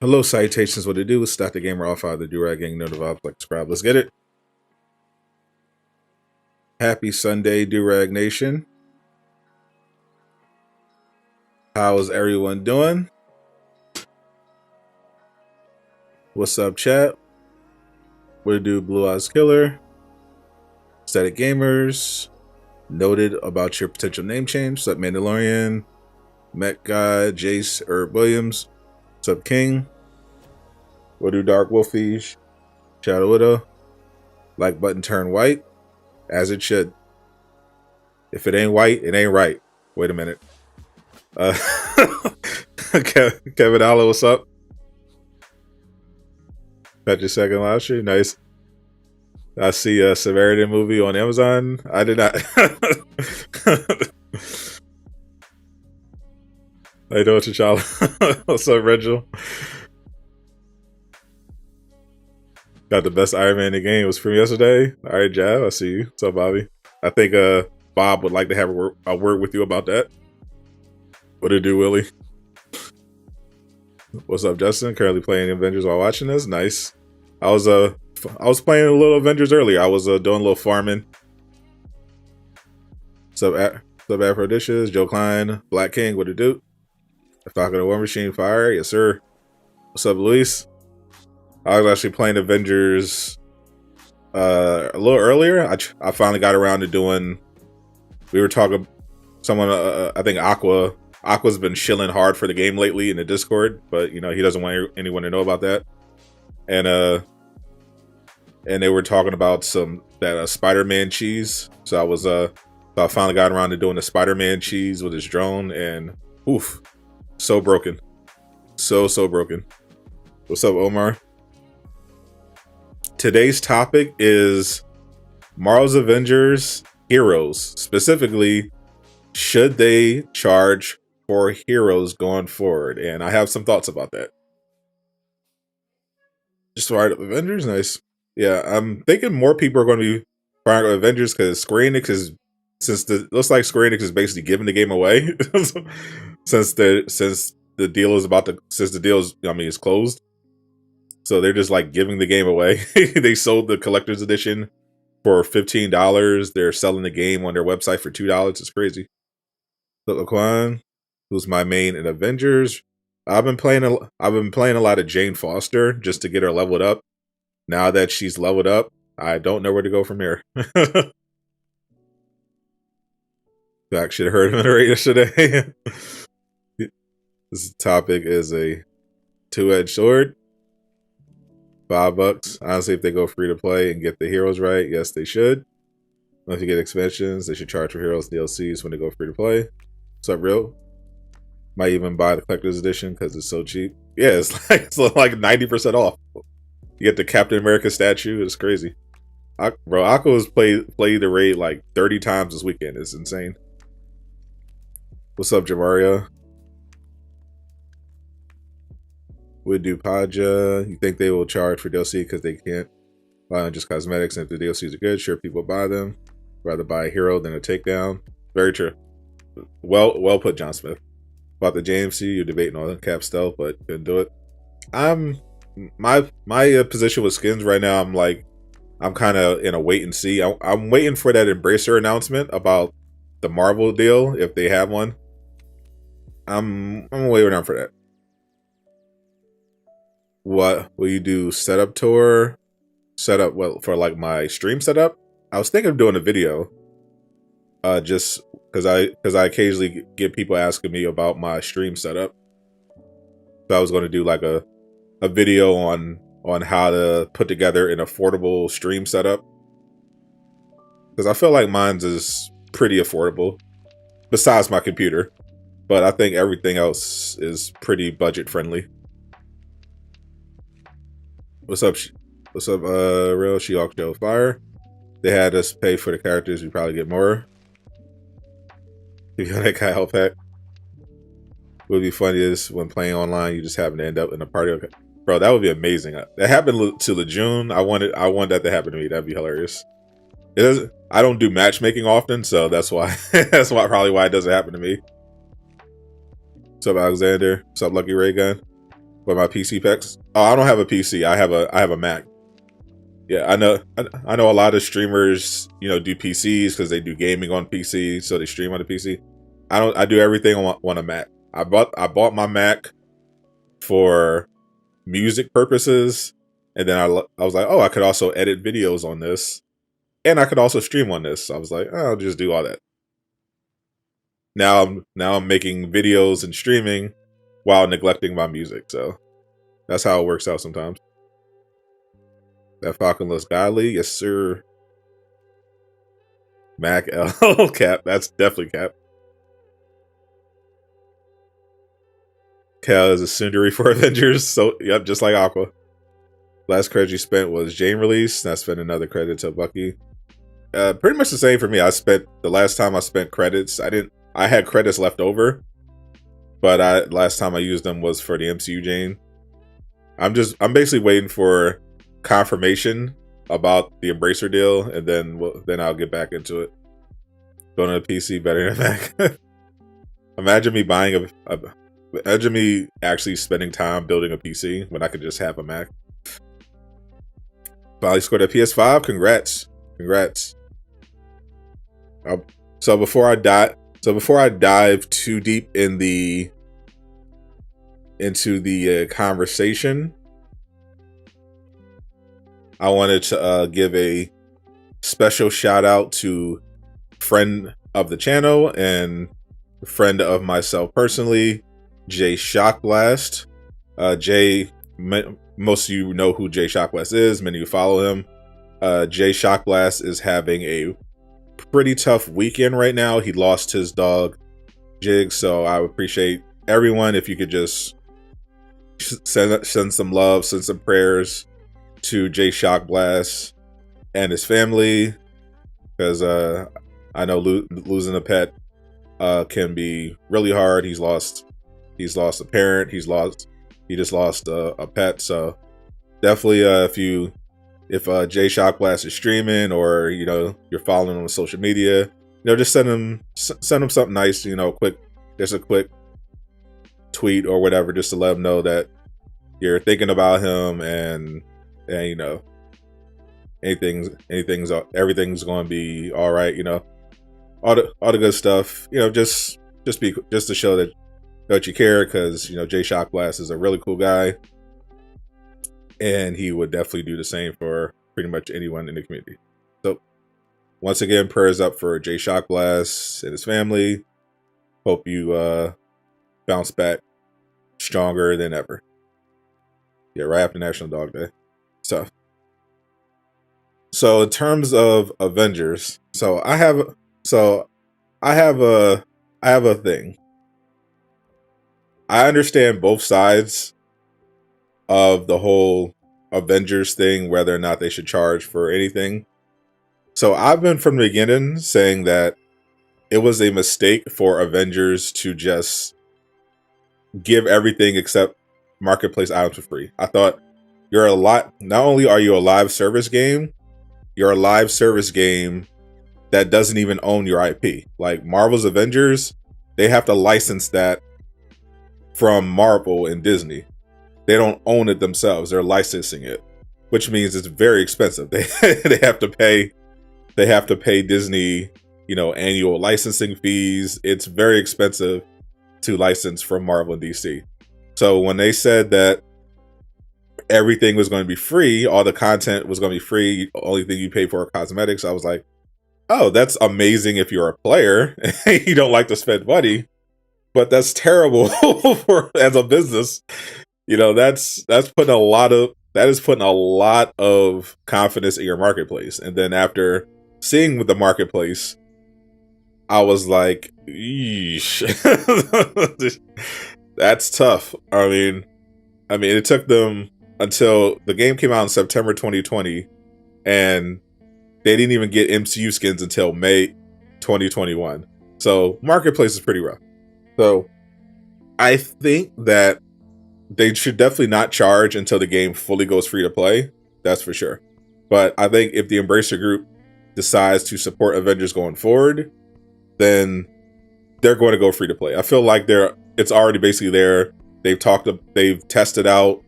Hello, salutations. What to do? Start the gamer off out of the Durag gang. Know the vibes, like subscribe. Let's get it. Happy Sunday, Durag Nation. How's everyone doing? What's up, chat? What to do, Blue Eyes Killer? Static Gamers. Noted about your potential name change. What's up, Mandalorian? Met Guy, Jace, Herb Williams. What's up, King? What do, Dark Wolfish? Shadow Widow. Like button turn white, as it should. If it ain't white, it ain't right. Wait a minute. Kevin Allen, what's up? Got your second live stream. Nice. I see a Samaritan movie on Amazon. I did not. I know what you child. What's up, Reginald? Got the best Iron Man in the game. It was from yesterday. All right, Jab. I see you. What's up, Bobby? I think Bob would like to have a word with you about that. What it do, Willie? What's up, Justin? Currently playing Avengers while watching this. Nice. I was playing a little Avengers earlier. I was doing a little farming. What's up, Afro Dishes? Joe Klein, Black King. What it do? Falcon and War Machine Fire. Yes, sir. What's up, Luis? I was actually playing Avengers a little earlier. I finally got around to doing. We were talking. Someone, I think Aqua's been shilling hard for the game lately in the Discord, but you know he doesn't want anyone to know about that. And they were talking about that Spider-Man cheese. So I finally got around to doing the Spider-Man cheese with his drone, and oof, so broken, so broken. What's up, Omar? Today's topic is Marvel's Avengers heroes. Specifically, should they charge for heroes going forward? And I have some thoughts about that. Just fired up Avengers, nice. Yeah, I'm thinking more people are going to be firing up Avengers because Square Enix is, looks like Square Enix is basically giving the game away since the deal is is closed. So they're just like giving the game away. They sold the collector's edition for $15. They're selling the game on their website for $2. It's crazy. Laquan, who's my main in Avengers. I've been playing a lot of Jane Foster just to get her leveled up. Now that she's leveled up, I don't know where to go from here. I should have heard him right yesterday. This topic is a two-edged sword. $5. Honestly, if they go free to play and get the heroes right, yes, they should. If you get expansions, they should charge for heroes DLCs when they go free to play. What's up, real? Might even buy the collector's edition because it's so cheap. Yeah, it's like 90% off. You get the Captain America statue. It's crazy. Bro, Akko has played the raid like 30 times this weekend. It's insane. What's up, Jamaria? Would do Paja. You think they will charge for DLC because they can't buy on just cosmetics, and if the DLCs are good, sure, people buy them. Rather buy a hero than a takedown. Very true. Well put, John Smith. About the JMC, you're debating on cap stealth, but couldn't do it. My position with skins right now, I'm kind of in a wait and see. I'm waiting for that Embracer announcement about the Marvel deal, if they have one. I'm waiting around for that. What will you do? Setup tour? Setup for like my stream setup? I was thinking of doing a video. Just because I occasionally get people asking me about my stream setup. So I was going to do like a video on how to put together an affordable stream setup. Because I feel like mine's is pretty affordable. Besides my computer. But I think everything else is pretty budget friendly. What's up, Real She-Hulk Joe Fire? They had us pay for the characters, we probably get more. If you got that guy help pack. What would be funny is when playing online, you just happen to end up in a party. Okay. Bro, that would be amazing. That happened to Laajune. I want that to happen to me. That'd be hilarious. It doesn't. I don't do matchmaking often, so that's why. That's probably why it doesn't happen to me. What's up, Alexander? What's up, Lucky Ray Gun? With my PC specs. Oh, I don't have a PC. I have a Mac. Yeah, I know a lot of streamers, you know, do PCs because they do gaming on PC, so they stream on the PC. I do everything on a Mac. I bought my Mac for music purposes, and then I was like, oh, I could also edit videos on this, and I could also stream on this. So I was like, oh, I'll just do all that. Now I'm making videos and streaming while neglecting my music. So that's how it works out sometimes. That Falcon looks godly, yes sir. Mac L Cap, that's definitely Cap. Cal is a tsundere for Avengers, so yep, just like Aqua. Last credit you spent was Jane release, and I spent another credit to Bucky. Pretty much the same for me. The last time I spent credits, I had credits left over, but last time I used them was for the MCU Jane. I'm basically waiting for confirmation about the Embracer deal, and then I'll get back into it. Going to a PC better than a Mac. Imagine me buying imagine me actually spending time building a PC when I could just have a Mac. Finally scored a PS5. Congrats. So before I dive too deep into the conversation, I wanted to give a special shout out to friend of the channel and friend of myself personally, Jay Shockblast. Jay, most of you know who Jay Shockblast is. Many of you follow him. Jay Shockblast is having a pretty tough weekend right now. He lost his dog, Jig, so I would appreciate everyone if you could just send some love, send some prayers to Jay Shockblast and his family, because I know losing a pet can be really hard. He's lost a parent. He just lost a pet. So definitely, if Jay Shockblast is streaming, or you know you're following him on social media, you know, just send him something nice. You know, just a quick tweet or whatever, just to let him know that you're thinking about him, and you know, everything's going to be all right. You know, all the good stuff. You know, just to show that you care, because you know Jay Shockblast is a really cool guy, and he would definitely do the same for pretty much anyone in the community. So once again, prayers up for Jay Shockblast and his family. Hope you bounce back stronger than ever. Yeah, right after National Dog Day. So in terms of Avengers, I have a thing. I understand both sides of the whole Avengers thing, whether or not they should charge for anything. So I've been from the beginning saying that it was a mistake for Avengers to just give everything except marketplace items for free. I thought not only are you a live service game, you're a live service game that doesn't even own your IP. Like Marvel's Avengers, they have to license that from Marvel and Disney. They don't own it themselves. They're licensing it, which means it's very expensive. They have to pay Disney, you know, annual licensing fees. It's very expensive to license from Marvel and DC. So when they said that everything was going to be free, all the content was going to be free, only thing you pay for are cosmetics, I was like, oh, that's amazing if you're a player and you don't like to spend money, but that's terrible as a business. You know, that is putting a lot of confidence in your marketplace. And then after seeing with the marketplace, I was like, yeesh. That's tough. I mean, it took them until the game came out in September 2020, and they didn't even get MCU skins until May 2021. So marketplace is pretty rough. So I think that they should definitely not charge until the game fully goes free to play. That's for sure. But I think if the Embracer Group decides to support Avengers going forward, then they're going to go free to play. I feel like it's already basically there. They've tested out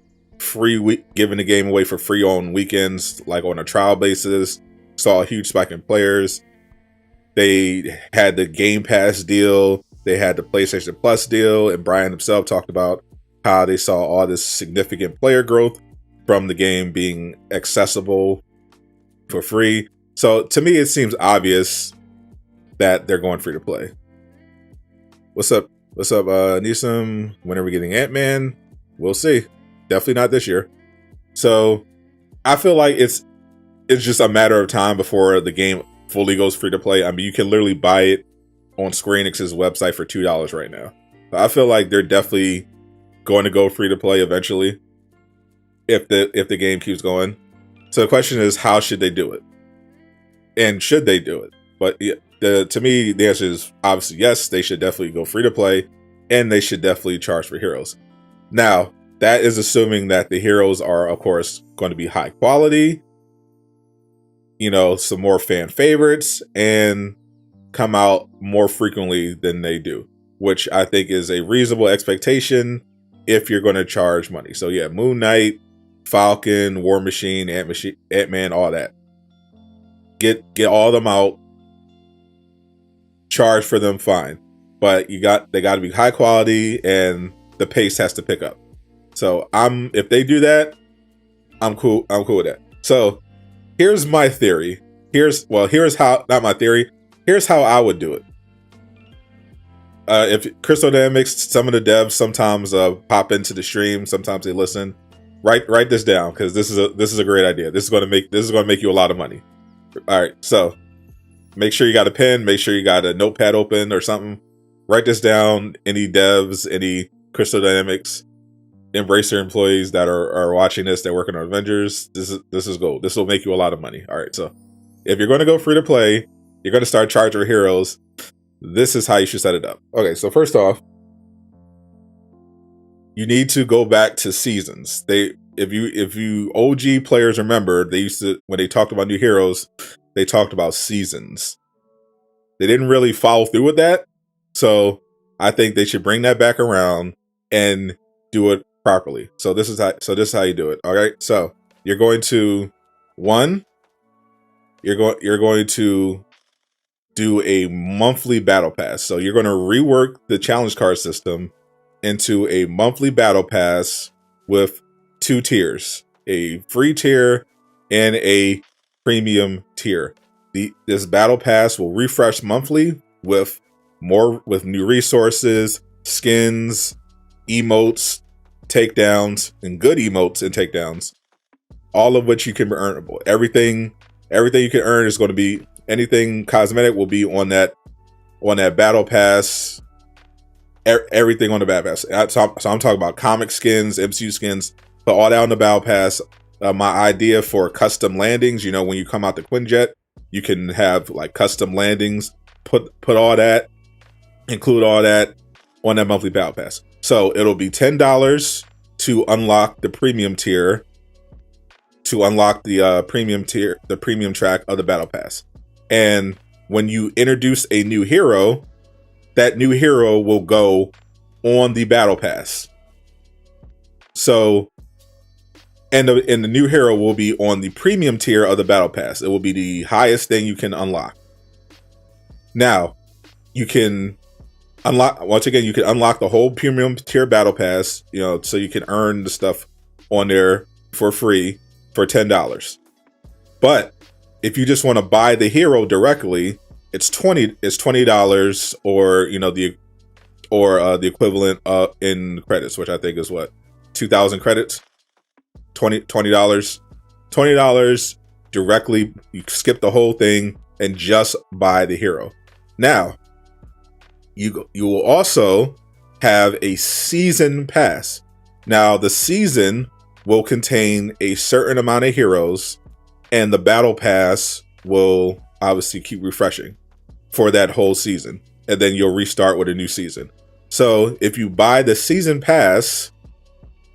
giving the game away for free on weekends, like on a trial basis. Saw a huge spike in players. They had the Game Pass deal. They had the PlayStation Plus deal, and Brian himself talked about how they saw all this significant player growth from the game being accessible for free. So to me, it seems obvious that they're going free to play. What's up, Nisam? When are we getting Ant-Man? We'll see. Definitely not this year. So I feel like it's just a matter of time before the game fully goes free to play. I mean, you can literally buy it on Square Enix's website for $2 right now. So I feel like they're definitely going to go free to play eventually if the game keeps going. So the question is, how should they do it? And should they do it? But to me, the answer is obviously yes, they should definitely go free to play, and they should definitely charge for heroes. Now, that is assuming that the heroes are, of course, going to be high quality, some more fan favorites, and come out more frequently than they do, which I think is a reasonable expectation if you're going to charge money. So yeah, Moon Knight, Falcon, War Machine, Ant-Man, all that. Get all of them out, charge for them, fine. But they got to be high quality, and the pace has to pick up. So if they do that, I'm cool with that. So here's my theory. Here's how, not my theory. Here's how I would do it. If Crystal Dynamics, some of the devs sometimes pop into the stream, sometimes they listen. Write this down, because this is a great idea. This is going to make you a lot of money. All right, so make sure you got a pen. Make sure you got a notepad open or something. Write this down. Any devs, any Crystal Dynamics Embracer employees that are watching this, they're working on Avengers. This is gold. This will make you a lot of money. All right, so if you're going to go free to play, you're going to start charging for heroes. This is how you should set it up. Okay, so first off, you need to go back to seasons. If you OG players remember, they used to, when they talked about new heroes, they talked about seasons. They didn't really follow through with that. So I think they should bring that back around and do it properly. So this is how you do it. All right. So you're going to you're going to do a monthly battle pass. So you're going to rework the challenge card system into a monthly battle pass with 2 tiers, a free tier and a premium tier. This battle pass will refresh monthly with new resources, skins, emotes, takedowns, and good emotes and takedowns, all of which you can be earnable. Everything you can earn is going to be, anything cosmetic will be on that battle pass. Everything on the battle pass. So I'm talking about comic skins, MCU skins, put all that on the battle pass. My idea for custom landings, when you come out the Quinjet, you can have like custom landings. Put all that, include all that on that monthly battle pass. So it'll be $10 to unlock the premium tier, to unlock the premium tier, the premium track of the battle pass. And when you introduce a new hero, that new hero will go on the battle pass. So, and the new hero will be on the premium tier of the battle pass. It will be the highest thing you can unlock. Now, you can unlock the whole premium tier battle pass, so you can earn the stuff on there for free for $10. But if you just want to buy the hero directly, it's $20 or the equivalent in credits, which I think is what, 2,000 credits. $20 directly. You skip the whole thing and just buy the hero. Now, you will also have a season pass. Now, the season will contain a certain amount of heroes, and the battle pass will obviously keep refreshing for that whole season, and then you'll restart with a new season. So if you buy the season pass,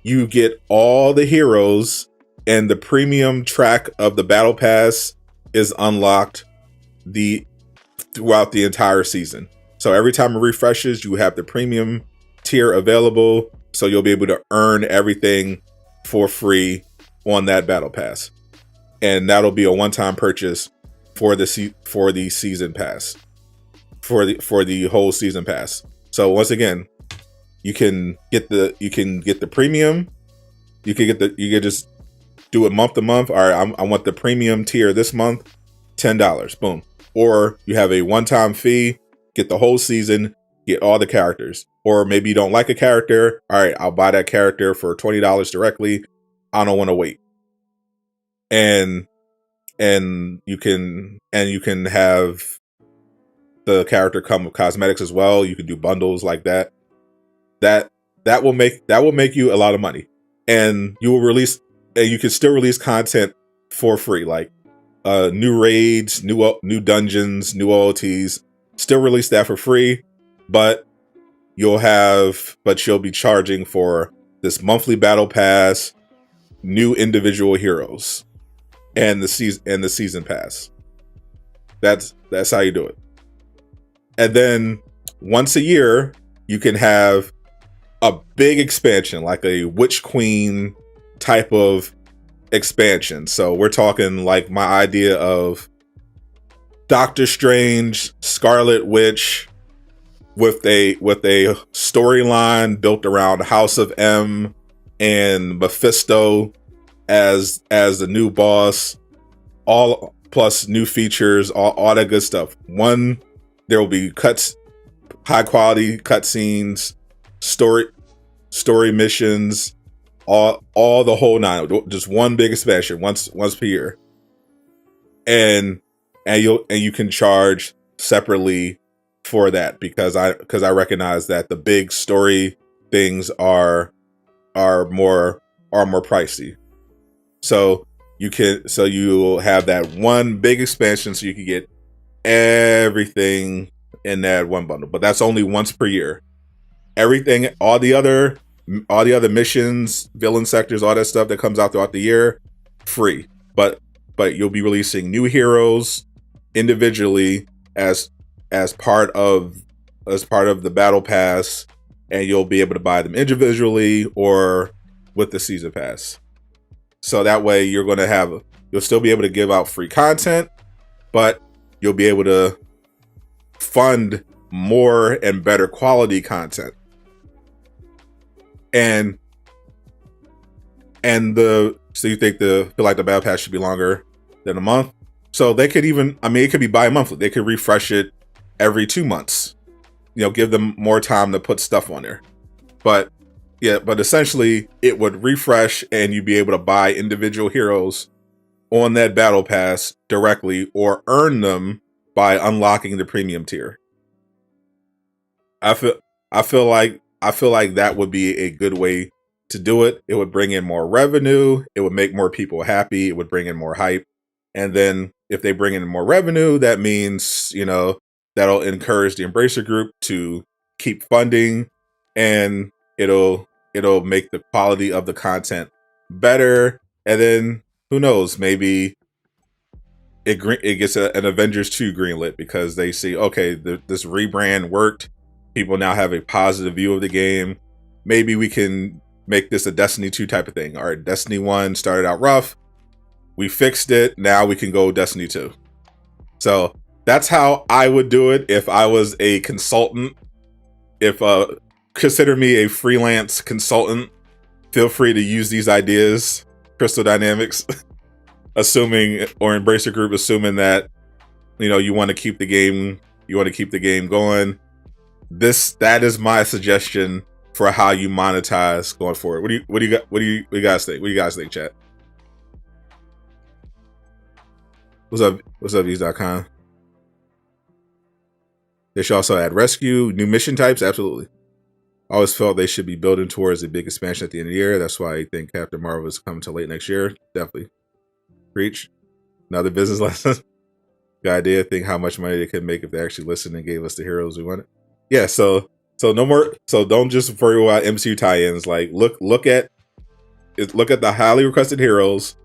you get all the heroes, and the premium track of the battle pass is unlocked throughout the entire season. So every time it refreshes, you have the premium tier available. So you'll be able to earn everything for free on that battle pass, and that'll be a one-time purchase for the season pass, for the whole season pass. So once again, you can get the premium. You can just do it month to month. All right, I want the premium tier this month, $10. Boom. Or you have a one-time fee, get the whole season, get all the characters. Or maybe you don't like a character. All right, I'll buy that character for $20 directly. I don't want to wait. And you can have the character come with cosmetics as well. You can do bundles like that. That will make you a lot of money. And you can still release content for free, like new raids, new dungeons, new OOTs. Still release that for free, but you'll be charging for this monthly battle pass, new individual heroes, and the season pass. That's how you do it. And then once a year, you can have a big expansion, like a Witch Queen type of expansion. So we're talking like my idea of Doctor Strange, Scarlet Witch, with a storyline built around House of M and Mephisto as the new boss, all plus new features, all that good stuff. There will be high quality cutscenes, story missions, all the whole nine. Just one big expansion once per year, and you can charge separately for that because I recognize that the big story things are more pricey. So you'll have that one big expansion, so you can get everything in that one bundle. But that's only once per year. Everything, all the other missions, villain sectors, all that stuff that comes out throughout the year, free. But you'll be releasing new heroes individually as part of the battle pass, and you'll be able to buy them individually or with the season pass. So that way you'll still be able to give out free content, but you'll be able to fund more and better quality content. So you feel like the battle pass should be longer than a month. So they could it could be bi-monthly. They could refresh it every 2 months. Give them more time to put stuff on there. But essentially it would refresh, and you'd be able to buy individual heroes on that battle pass directly, or earn them by unlocking the premium tier. I feel like that would be a good way to do it. It would bring in more revenue. It would make more people happy. It would bring in more hype. And then if they bring in more revenue, that means, that'll encourage the Embracer Group to keep funding, and it'll make the quality of the content better. And then who knows, maybe it gets an Avengers 2 greenlit because they see, okay, this rebrand worked. People now have a positive view of the game. Maybe we can make this a Destiny 2 type of thing. All right, Destiny 1 started out rough. We fixed it. Now we can go Destiny 2. So that's how I would do it if I was a consultant. If consider me a freelance consultant, feel free to use these ideas, Crystal Dynamics, assuming, or Embracer Group, assuming that you want to keep the game going. That is my suggestion for how you monetize going forward. What do you guys think? What do you guys think, chat? What's up, V's.com? They should also add rescue, new mission types. Absolutely. I always felt they should be building towards a big expansion at the end of the year. That's why I think Captain Marvel is coming to late next year. Definitely. Preach. Another business lesson. Good idea. Think how much money they could make if they actually listened and gave us the heroes we wanted. Yeah, so no more. So don't just worry about MCU tie-ins. Like look at the highly requested heroes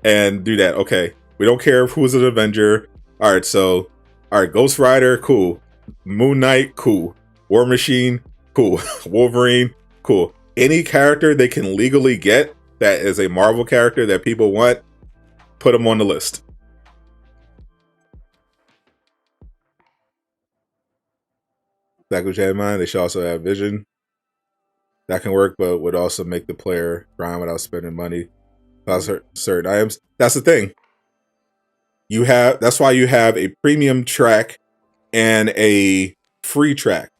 and do that. Okay, we don't care who's an Avenger. All right, Ghost Rider, cool. Moon Knight, cool. War Machine, cool. Wolverine, cool. Any character they can legally get that is a Marvel character that people want, put them on the list. That which had in mind, they should also have vision. That can work, but would also make the player grind without spending money about certain items. That's the thing. That's why you have a premium track and a free track.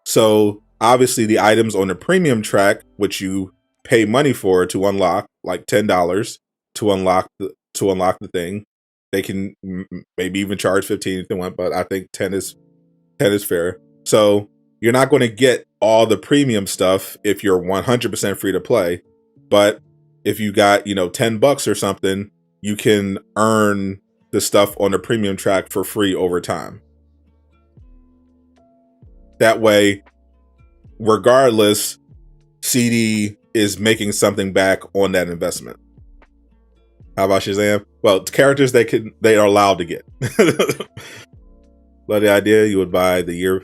So obviously the items on the premium track, which you pay money for to unlock, like $10 to unlock the thing, they can maybe even charge 15 if they want, but I think 10 is fair. So you're not going to get all the premium stuff if you're 100% free to play, but if you got, $10 or something, you can earn the stuff on the premium track for free over time. That way, regardless, CD is making something back on that investment. How about Shazam? Well, characters they are allowed to get. Love the idea. You would buy the year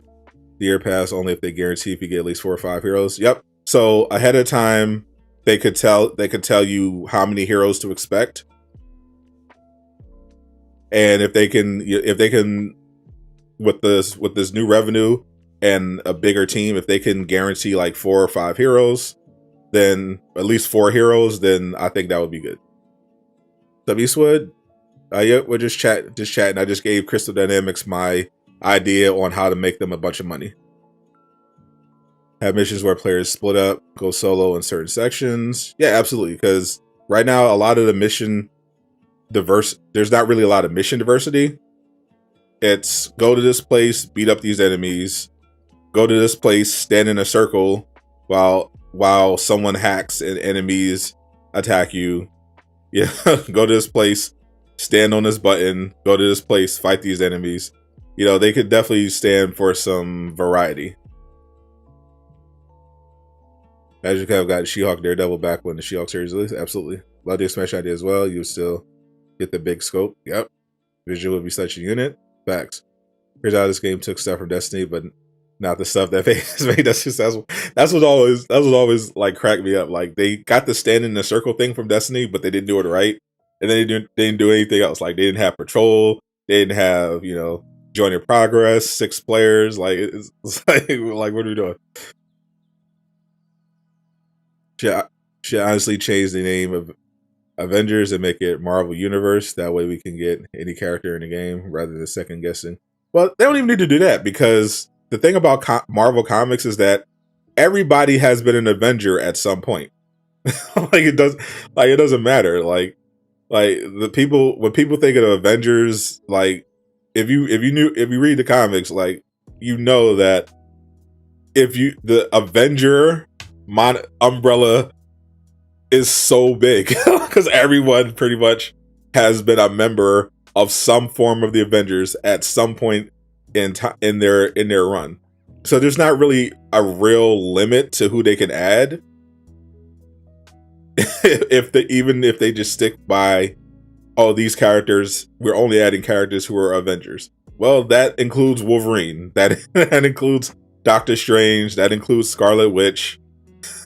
pass only if they guarantee if you get at least 4 or 5 heroes. Yep. So ahead of time, they could tell you how many heroes to expect, and if they can with this new revenue and a bigger team, if they can guarantee like 4 or 5 heroes, then at least 4 heroes, then I think that would be good. Eastwood, yeah, we're just chatting. I just gave Crystal Dynamics my idea on how to make them a bunch of money. Have missions where players split up, go solo in certain sections. Yeah, absolutely. Because right now, a lot of the mission there's not really a lot of mission diversity. It's go to this place, beat up these enemies. Go to this place, stand in a circle while someone hacks and enemies attack you. Yeah, go to this place, stand on this button, go to this place, fight these enemies. They could definitely stand for some variety. As you have got She-Hulk, Daredevil back when the She-Hulk series released. Absolutely. Love the Smash idea as well. You still get the big scope. Yep. Visual would be such a unit. Facts. Here's how this game took stuff from Destiny, but not the stuff that made us successful. That's what always like cracked me up. Like they got the stand in the circle thing from Destiny, but they didn't do it right. And then they didn't do anything else. Like they didn't have patrol. They didn't have, join your progress, 6 players. Like it's like what are we doing? Should honestly change the name of Avengers and make it Marvel Universe. That way we can get any character in the game rather than second guessing. Well, they don't even need to do that, because the thing about Marvel Comics is that everybody has been an Avenger at some point. it doesn't matter. Like when people think of Avengers, like if you read the comics, like that the Avenger umbrella is so big because everyone pretty much has been a member of some form of the Avengers at some point in their run. So there's not really a real limit to who they can add. Even if they just stick by, these characters, we're only adding characters who are Avengers. Well, that includes Wolverine. That includes Doctor Strange. That includes Scarlet Witch.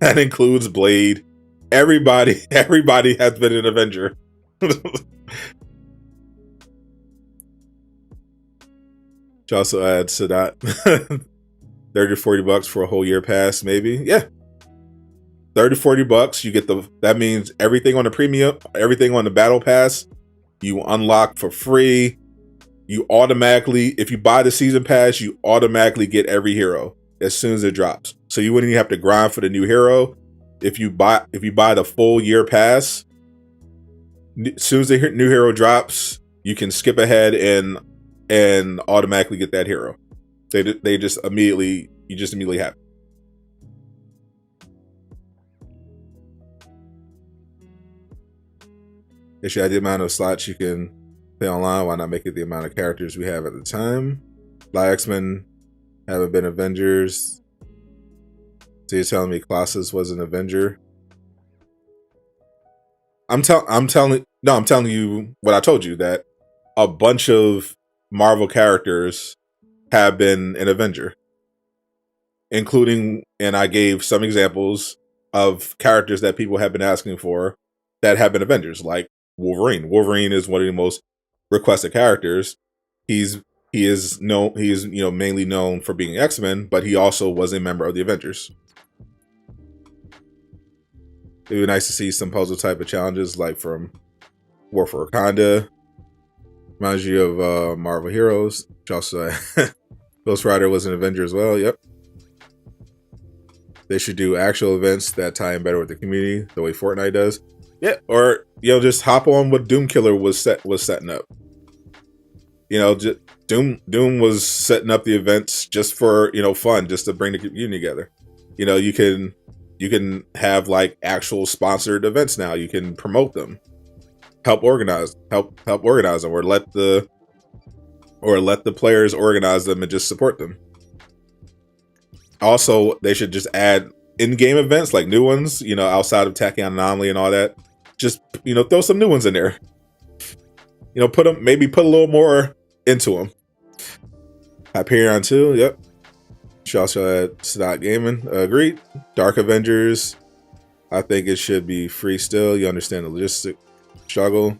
That includes Blade. Everybody has been an Avenger. She also adds Sadot. $30-$40 for a whole year pass, maybe. Yeah. $30-$40, you get that means everything on the premium, everything on the battle pass, you unlock for free. You automatically, if you buy the season pass, you automatically get every hero as soon as it drops. So you wouldn't even have to grind for the new hero. If you buy the full year pass, as soon as the new hero drops, you can skip ahead and automatically get that hero. You just immediately have it. If you had the amount of slots you can play online, why not make it the amount of characters we have at the time? X-Men haven't been Avengers. So you're telling me Colossus was an Avenger? I'm telling you what I told you, that a bunch of Marvel characters have been an Avenger, including, and I gave some examples, of characters that people have been asking for that have been Avengers, like Wolverine. Wolverine is one of the most requested characters. He is mainly known for being X-Men, but he also was a member of the Avengers. It would be nice to see some puzzle type of challenges, like from War for Wakanda. Reminds you of Marvel Heroes, which also Ghost Rider was an Avenger as well. Yep. They should do actual events that tie in better with the community, the way Fortnite does. Yeah, or just hop on what Doom Killer was setting up. Just Doom was setting up the events just for fun, just to bring the community together. You can have like actual sponsored events now. You can promote them, help organize them, or let the players organize them and just support them. Also, they should just add in-game events, like new ones, outside of Tachyon Anomaly and all that. Just, throw some new ones in there. Put a little more into them. Hyperion 2, yep. She also had Sadot Gaming, agreed. Dark Avengers, I think it should be free still. You understand the logistic struggle.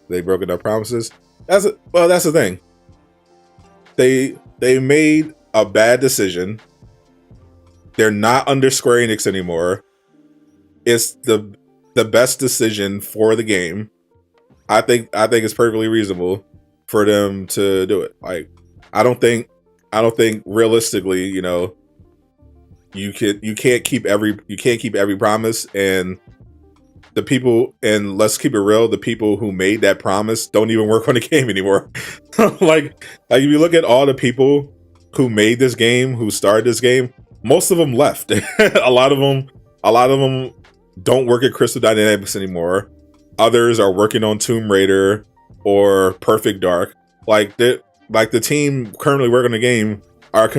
They broken their promises. That's the thing. They made a bad decision. They're not under Square Enix anymore. It's the best decision for the game. I think it's perfectly reasonable for them to do it. Like, I don't think realistically, you can't keep every promise, and the people, and let's keep it real, the people who made that promise don't even work on the game anymore. like if you look at all the people who made this game, who started this game, most of them left. a lot of them don't work at Crystal Dynamics anymore. Others are working on Tomb Raider or Perfect Dark. Like the team currently working on the game are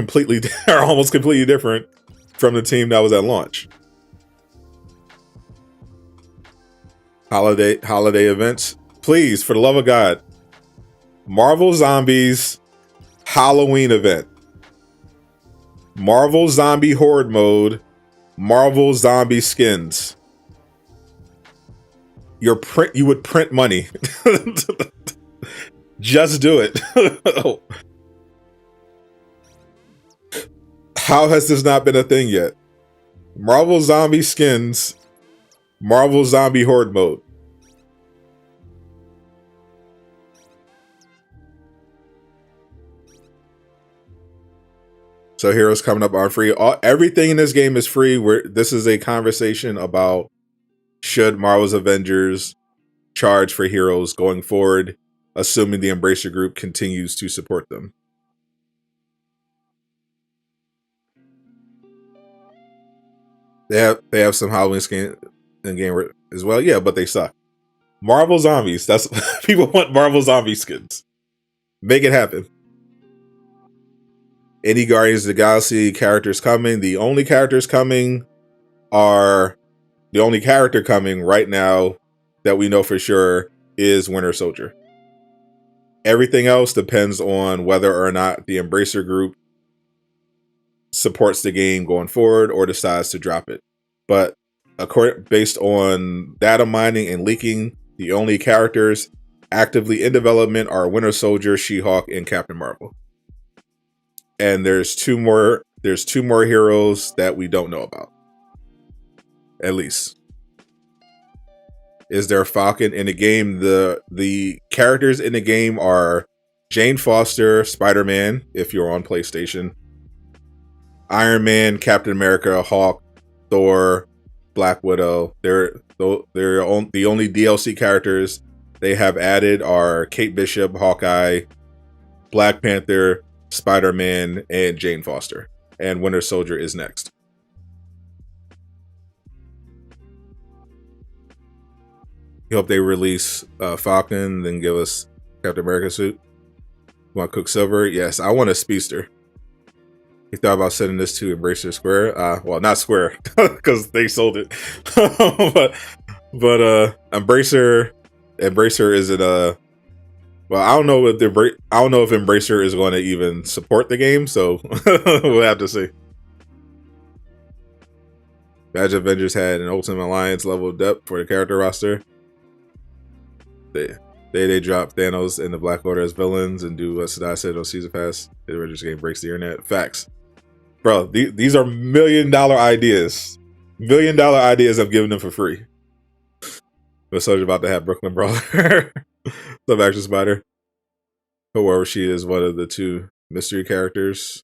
almost completely different from the team that was at launch. Holiday events, please, for the love of God, Marvel Zombies Halloween event, Marvel Zombie Horde mode, Marvel Zombie skins. You would print money. Just do it. How has this not been a thing yet? Marvel Zombie skins, Marvel Zombie Horde mode. So Heroes coming up on free. Everything in this game is free. This is a conversation about should Marvel's Avengers charge for Heroes going forward, assuming the Embracer Group continues to support them. They have some Halloween skin in the game as well. Yeah, but they suck. Marvel Zombies. That's people want Marvel Zombie skins. Make it happen. Any Guardians of the Galaxy characters coming? The only character coming right now that we know for sure is Winter Soldier. Everything else depends on whether or not the Embracer Group supports the game going forward or decides to drop it. But based on data mining and leaking, the only characters actively in development are Winter Soldier, She-Hulk, and Captain Marvel. And there's two more heroes that we don't know about. At least. Is there a Falcon in the game? The characters in the game are Jane Foster, Spider-Man, if you're on PlayStation, Iron Man, Captain America, Hulk, Thor, Black Widow. They're the only DLC characters they have added are Kate Bishop, Hawkeye, Black Panther, Spider-Man, and Jane Foster. And Winter Soldier is next. You hope they release Falcon, then give us Captain America suit. Want Quicksilver? Yes, I want a speedster. You thought about sending this to Embracer Square? Well, not Square, because they sold it. but Embracer isn't a. Well, I don't know if Embracer is going to even support the game, so we'll have to see. Imagine Avengers had an Ultimate Alliance level of depth for the character roster. They drop Thanos and the Black Order as villains and do what Sadot said on Season Pass. The Avengers game breaks the internet. Facts. Bro, these are $1 million ideas. $1 million ideas I'm giving them for free. But Soldier's about to have Brooklyn Brawler. Some Action Spider. Whoever she is, one of the two mystery characters.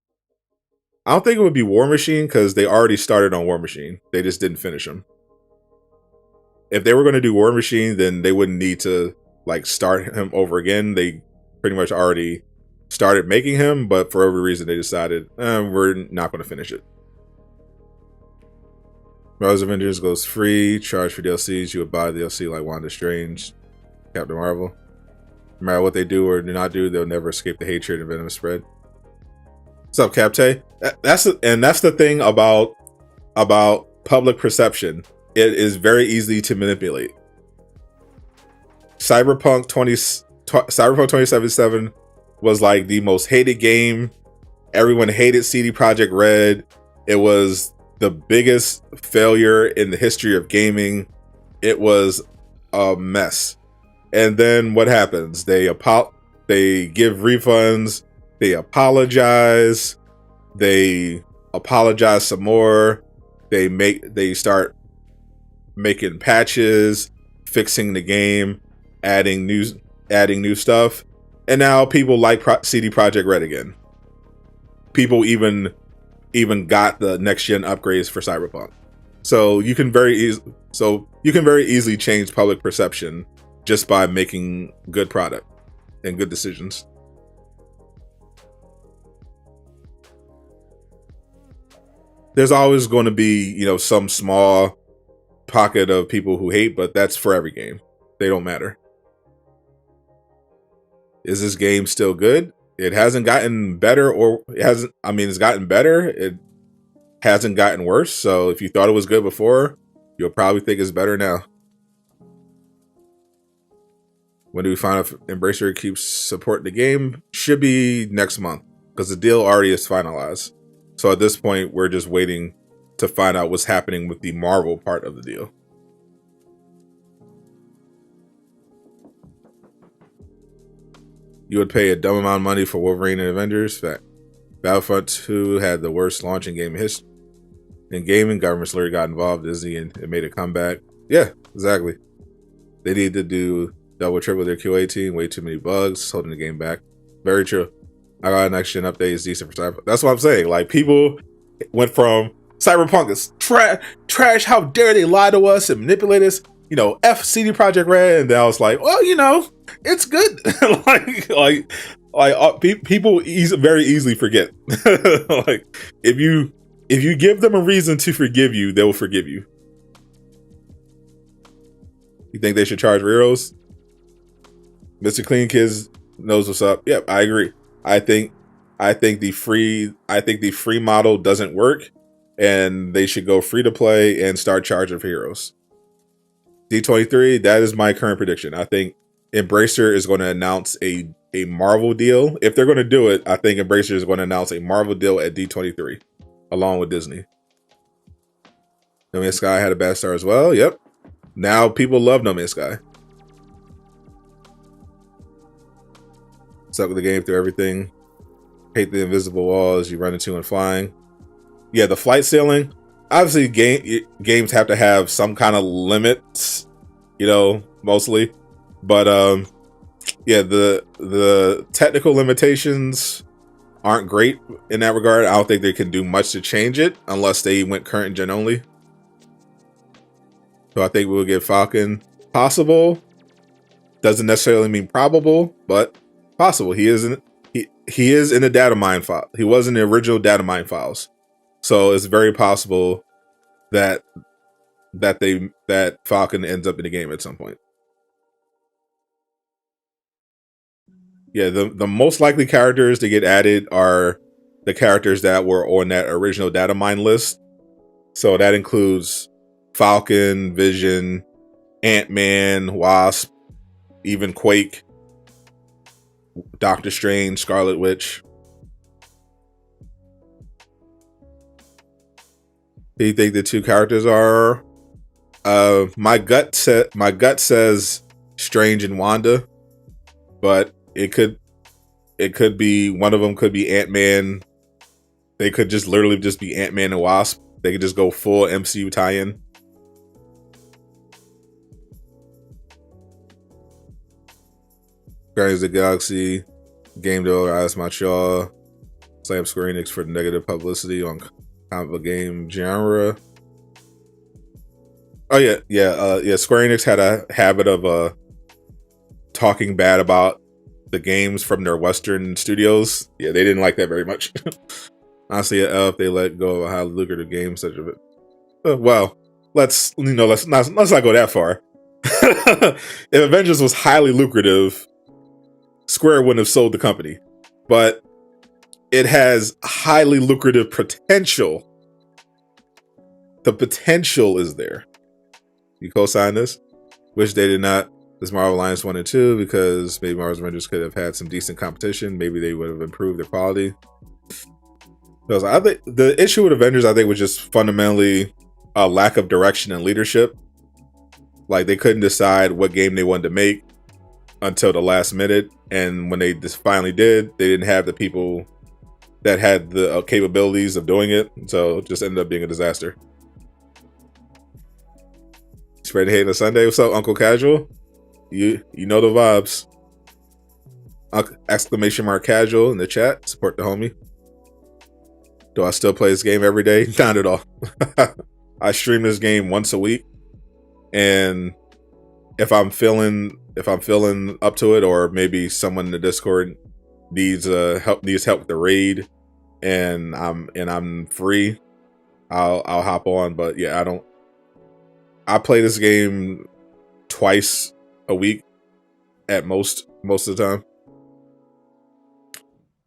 I don't think it would be War Machine because they already started on War Machine. They just didn't finish him. If they were going to do War Machine, then they wouldn't need to like start him over again. They pretty much already started making him, but for every reason they decided we're not going to finish it. Rise of Avengers goes free. Charge for DLCs. You would buy DLC like Wanda Strange, Captain Marvel. No matter what they do or do not do, they'll never escape the hatred and venom spread. What's up, Capte? That's the thing about public perception. It is very easy to manipulate. Cyberpunk 2077 was like the most hated game. Everyone hated CD Projekt Red. It was the biggest failure in the history of gaming. It was a mess. And then what happens? They give refunds. They apologize. They apologize some more. They start making patches, fixing the game, adding new stuff, and now people like CD Projekt Red again. People even got the next gen upgrades for Cyberpunk. So you can very easily change public perception just by making good product and good decisions. There's always going to be, some small pocket of people who hate, but that's for every game. They don't matter. Is this game still good? It hasn't gotten better, it's gotten better. It hasn't gotten worse. So if you thought it was good before, you'll probably think it's better now. When do we find out if Embracer keeps supporting the game? Should be next month because the deal already is finalized. So at this point, we're just waiting to find out what's happening with the Marvel part of the deal. You would pay a dumb amount of money for Wolverine and Avengers? Fact. Battlefront 2 had the worst launch in game history. In gaming, governments literally got involved, Disney, and it made a comeback. Yeah, exactly. They need to do double, triple their QA team. Way too many bugs, holding the game back. Very true. I got an next gen update. It's decent for Cyberpunk. That's what I'm saying. Like, people went from Cyberpunk is trash. How dare they lie to us and manipulate us? F CD Projekt Red. And then I was like, well, it's good. People very easily forget. Like, if you give them a reason to forgive you, they will forgive you. You think they should charge reals? Mr. Clean Kids knows what's up. Yep, I agree. I think the free model doesn't work, and they should go free to play and start charging for heroes. D23, that is my current prediction. I think Embracer is going to announce a Marvel deal. If they're going to do it, I think Embracer is going to announce a Marvel deal at D23, along with Disney. No Man's Sky had a bad start as well. Yep. Now people love No Man's Sky. Suck with the game through everything. Hate the invisible walls you run into when flying. Yeah, the flight ceiling. Obviously, games have to have some kind of limits, mostly. But yeah, the technical limitations aren't great in that regard. I don't think they can do much to change it unless they went current gen only. So I think we'll get Falcon. Possible. Doesn't necessarily mean probable, but possible. He is in the data mine file. He was in the original data mine files. So it's very possible that Falcon ends up in the game at some point. Yeah, the most likely characters to get added are the characters that were on that original data mine list. So that includes Falcon, Vision, Ant-Man, Wasp, even Quake, Doctor Strange, Scarlet Witch. Who do you think the two characters are? My gut says Strange and Wanda, but it could be one of them could be Ant-Man. They could just literally just be Ant-Man and Wasp. They could just go full MCU tie-in. Guardians of the Galaxy, Game Developer asked Montreal, slam Square Enix for negative publicity on comic book game genre. Oh yeah. Square Enix had a habit of talking bad about the games from their Western studios. Yeah, they didn't like that very much. Honestly, if they let go of a highly lucrative game such as well, let's not go that far. If Avengers was highly lucrative, Square wouldn't have sold the company, but it has highly lucrative potential. The potential is there. You co-sign this? Wish they did not. This Marvel Alliance 1 and 2 because maybe Marvel's Avengers could have had some decent competition. Maybe they would have improved their quality. Because I think the issue with Avengers, I think, was just fundamentally a lack of direction and leadership. Like they couldn't decide what game they wanted to make until the last minute, and when they just finally did, they didn't have the people that had the capabilities of doing it, so it just ended up being a disaster. Spread hate on a Sunday. What's up, Uncle Casual? You know the vibes. Exclamation mark casual in the chat. Support the homie. Do I still play this game every day? Not at all. I stream this game once a week, and if I'm feeling up to it, or maybe someone in the Discord needs help with the raid, and I'm free, I'll hop on. But yeah, I play this game twice a week at most of the time.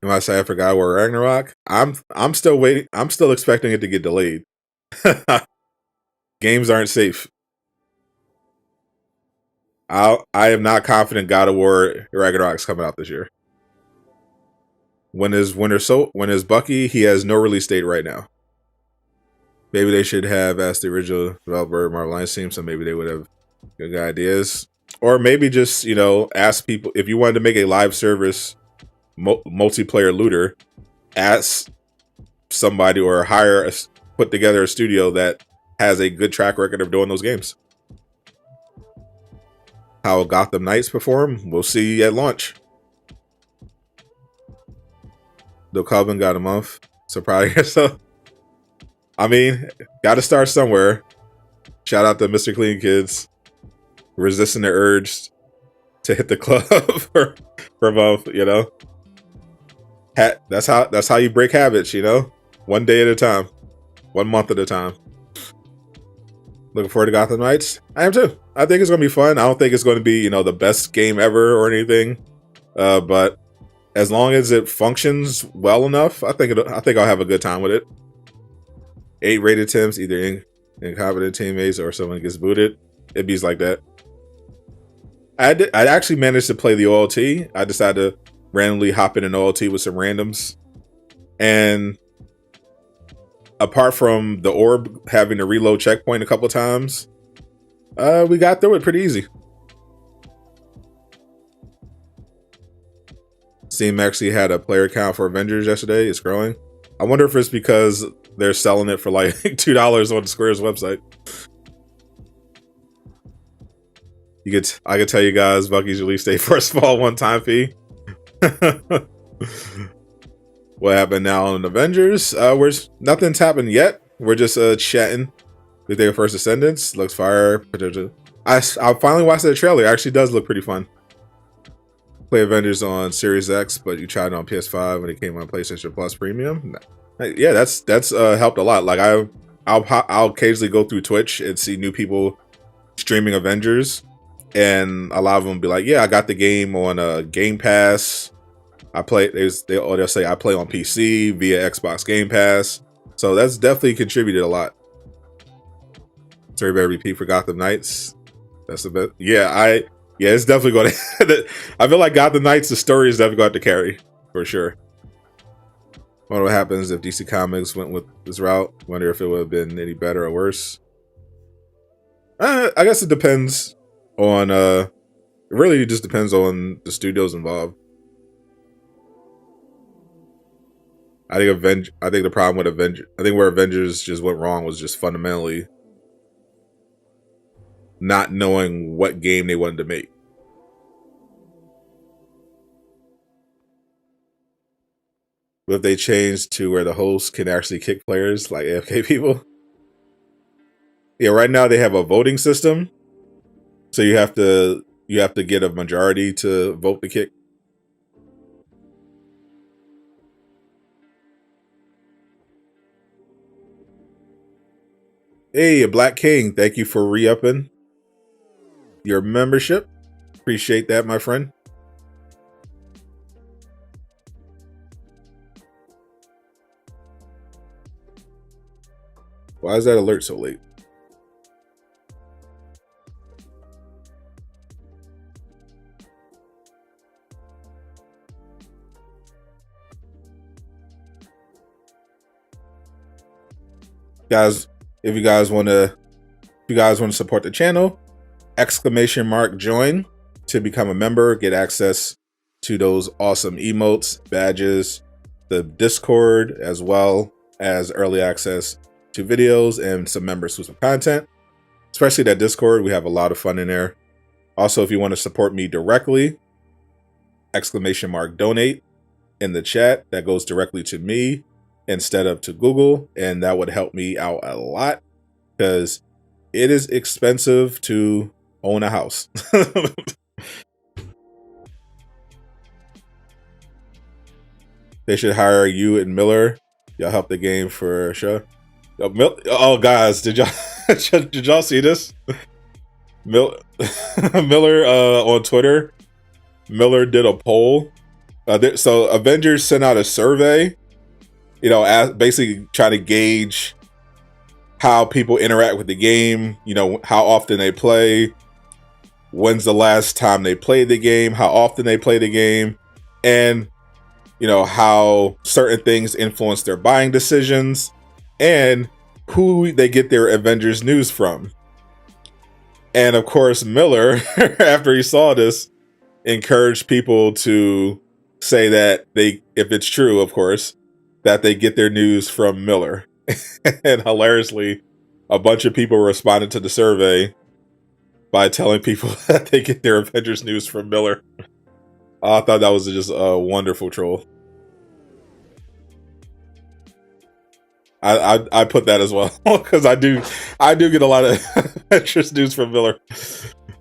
You might say I forgot where Ragnarok. I'm still waiting. I'm still expecting it to get delayed. Games aren't safe. I am not confident God of War Ragnarok's coming out this year. When is Bucky? He has no release date right now. Maybe they should have asked the original developer Marvel Alliance team, so maybe they would have good ideas. Or maybe just, ask people, if you wanted to make a live service multiplayer looter, ask somebody or put together a studio that has a good track record of doing those games. How Gotham Knights perform, we'll see at launch. The Coven got a month. So proud of yourself. I mean, gotta start somewhere. Shout out to Mr. Clean Kids. Resisting the urge to hit the club for both, That's how you break habits, One day at a time. 1 month at a time. Looking forward to Gotham Knights. I am too. I think it's going to be fun. I don't think it's going to be, the best game ever or anything. But as long as it functions well enough, I think I'll have a good time with it. 8 rated attempts, either incompetent teammates or someone gets booted. It be like that. I actually managed to play the OLT. I decided to randomly hop in an OLT with some randoms. And apart from the orb having to reload checkpoint a couple times, we got through it pretty easy. Steam actually had a player count for Avengers yesterday. It's growing. I wonder if it's because they're selling it for like $2 on Square's website. I could tell you guys Bucky's release date for a small one-time fee. What happened now on Avengers? Nothing's happened yet. We're just chatting. With their first Ascendants. Looks fire. I finally watched the trailer. It actually does look pretty fun. Play Avengers on Series X, but you tried it on PS5 when it came on PlayStation Plus Premium. Yeah, that's helped a lot. Like I'll occasionally go through Twitch and see new people streaming Avengers, and a lot of them be like, "Yeah, I got the game on Game Pass. I play." They'll say I play on PC via Xbox Game Pass. So that's definitely contributed a lot. So everybody repeat for Gotham Knights. That's the best. Yeah, it's definitely going to. I feel like Gotham Knights, the story is definitely going to carry for sure. Wonder what happens if DC Comics went with this route. Wonder if it would have been any better or worse. I guess it depends on. It really just depends on the studios involved. I think the problem with Avengers, I think where Avengers just went wrong was just fundamentally not knowing what game they wanted to make. But if they changed to where the host can actually kick players like AFK people. Yeah, right now they have a voting system. So you have to get a majority to vote the kick. Hey, Black King, thank you for re-upping your membership. Appreciate that, my friend. Why is that alert so late? Guys, if you guys want to support the channel, !join to become a member, get access to those awesome emotes, badges, the Discord, as well as early access to videos and some member exclusive content. Especially that Discord, we have a lot of fun in there. Also, if you want to support me directly, !donate in the chat. That goes directly to me instead of to Google, and that would help me out a lot because it is expensive to own a house. They should hire you and Miller. Y'all help the game for sure. Oh, guys, did y'all see this? Miller on Twitter. Miller did a poll. So Avengers sent out a survey, basically trying to gauge how people interact with the game, how often they play, when's the last time they played the game, how often they play the game, and how certain things influence their buying decisions, and who they get their Avengers news from. And of course, Miller, after he saw this, encouraged people to say that if it's true, of course, that they get their news from Miller. And hilariously, a bunch of people responded to the survey by telling people that they get their Avengers news from Miller. I thought that was just a wonderful troll. I put that as well because I do get a lot of Avengers news from Miller.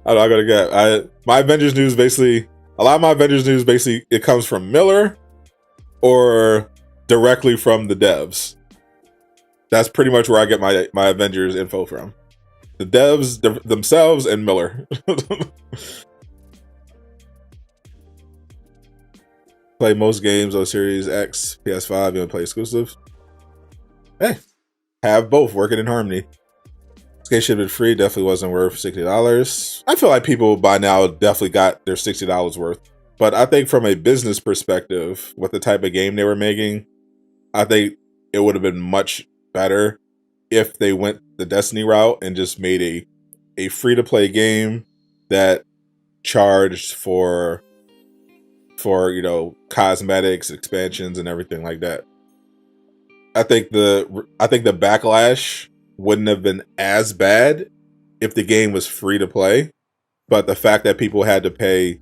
I'm not gonna get my Avengers news basically. A lot of my Avengers news basically it comes from Miller or directly from the devs. That's pretty much where I get my Avengers info from. The devs themselves and Miller. Play most games on Series X, PS5, you want to play exclusives? Hey, have both working in harmony. This game should have been free, definitely wasn't worth $60. I feel like people by now definitely got their $60 worth. But I think from a business perspective, with the type of game they were making, I think it would have been much better if they went the Destiny route and just made a free-to-play game that charged for cosmetics, expansions, and everything like that. I think the backlash wouldn't have been as bad if the game was free to play, but the fact that people had to pay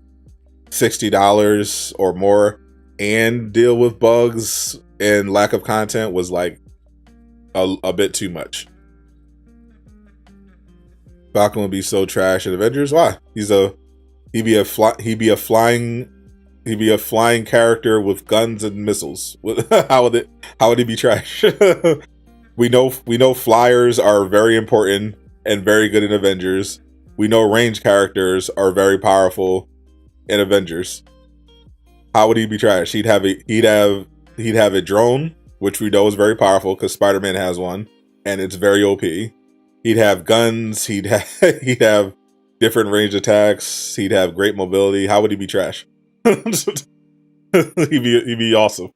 $60 or more and deal with bugs and lack of content was like a bit too much. Falcon would be so trash at Avengers. Why? He'd be a flying character with guns and missiles. How would he be trash? We know flyers are very important and very good in Avengers. We know ranged characters are very powerful in Avengers. How would he be trash? He'd have a drone, which we know is very powerful because Spider-Man has one, and it's very OP. He'd have guns. He'd have different range attacks. He'd have great mobility. How would he be trash? He'd be awesome.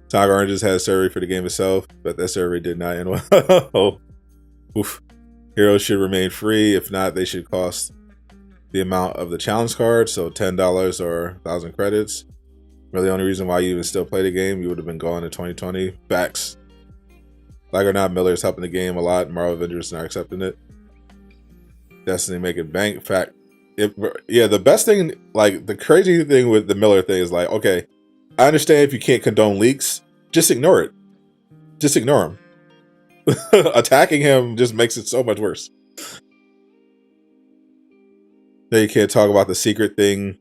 Tiger Oranges had a survey for the game itself, but that survey did not end well. Oof. Heroes should remain free. If not, they should cost the amount of the challenge card, so $10 or 1,000 credits. Really, the only reason why you even still play the game, you would have been gone in 2020. Facts. Like or not, Miller is helping the game a lot. Marvel Avengers not accepting it. Destiny making bank. Fact. Yeah, the best thing, like the crazy thing with the Miller thing is like, okay, I understand if you can't condone leaks, just ignore it. Just ignore him. Attacking him just makes it so much worse. Then you can't talk about the secret thing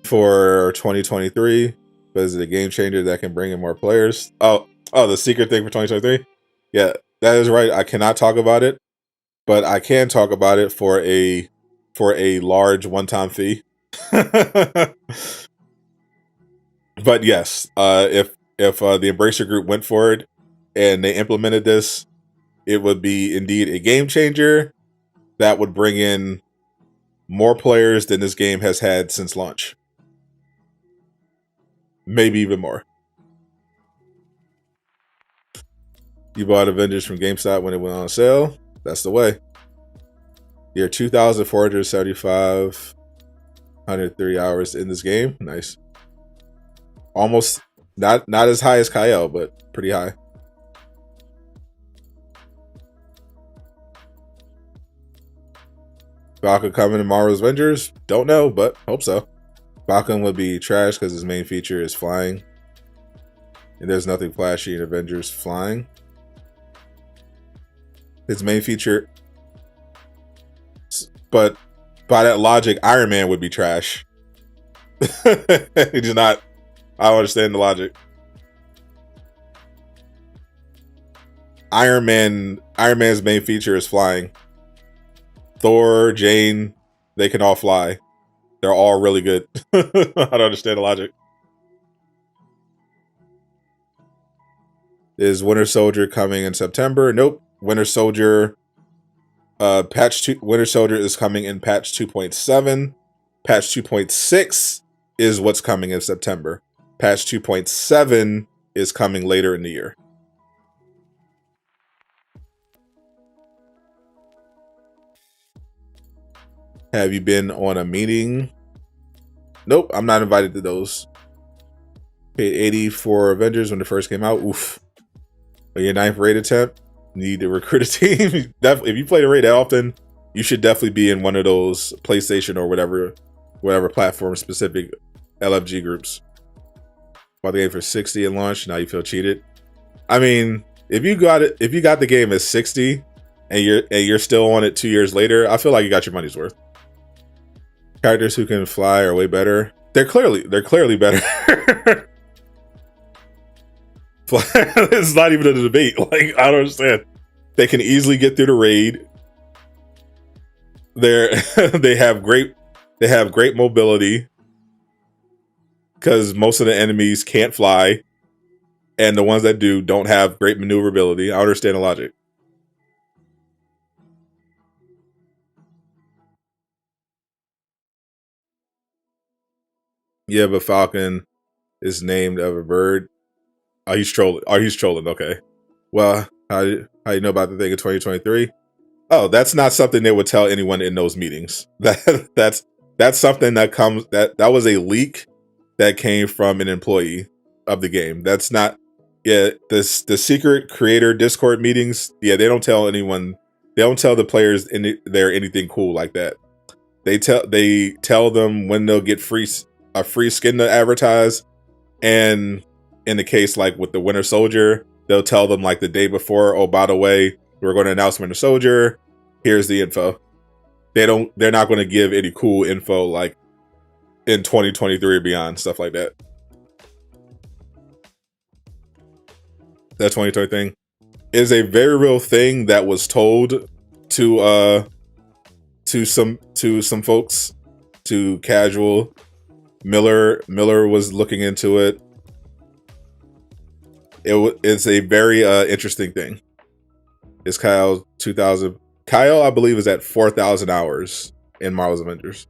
for 2023, but is it a game changer that can bring in more players? Oh, the secret thing for 2023? Yeah, that is right. I cannot talk about it, but I can talk about it for a large one-time fee. But yes, if the Embracer Group went for it and they implemented this, it would be indeed a game changer that would bring in more players than this game has had since launch. Maybe even more. You bought Avengers from GameStop when it went on sale. That's the way. You're 2,475, 103 hours in this game. Nice. Almost not as high as Kyle, but pretty high. Falcon coming to Marvel's Avengers? Don't know, but hope so. Falcon would be trash because his main feature is flying. And there's nothing flashy in Avengers flying. His main feature... But by that logic, Iron Man would be trash. He's not... I don't understand the logic. Iron Man's main feature is flying. Thor, Jane, they can all fly. They're all really good. I don't understand the logic. Is Winter Soldier coming in September? Nope. Winter Soldier Winter Soldier is coming in patch 2.7. Patch 2.6 is what's coming in September. Patch 2.7 is coming later in the year. Have you been on a meeting? Nope, I'm not invited to those. Paid 80 for Avengers when it first came out. Oof. On your 9th raid attempt, need to recruit a team. Definitely, if you play the raid that often, you should definitely be in one of those PlayStation or whatever platform specific LFG groups. Bought the game for 60 at launch. Now you feel cheated. I mean, if you got the game at 60 and you're still on it 2 years later, I feel like you got your money's worth. Characters who can fly are way better. They're clearly better. It's not even a debate. Like, I don't understand. They can easily get through the raid. They have great mobility because most of the enemies can't fly, and the ones that do don't have great maneuverability. I understand the logic. Yeah, but Falcon is named of a bird. Oh, he's trolling. Oh, he's trolling. Okay. Well, how you know about the thing in 2023? Oh, that's not something they would tell anyone in those meetings. That's something that was a leak that came from an employee of the game. That's not. Yeah, the secret creator Discord meetings. Yeah, they don't tell anyone. They don't tell the players there anything cool like that. They tell them when they'll get a free skin to advertise, and in the case like with the Winter Soldier, they'll tell them like the day before, oh, by the way, we're going to announce Winter Soldier. Here's the info. They're not going to give any cool info like in 2023 or beyond, stuff like that. That 2020 thing is a very real thing that was told to some folks, to casual. Miller was looking into it. It's a very interesting thing. Is Kyle 2000? Kyle, I believe, is at 4,000 hours in Marvel's Avengers.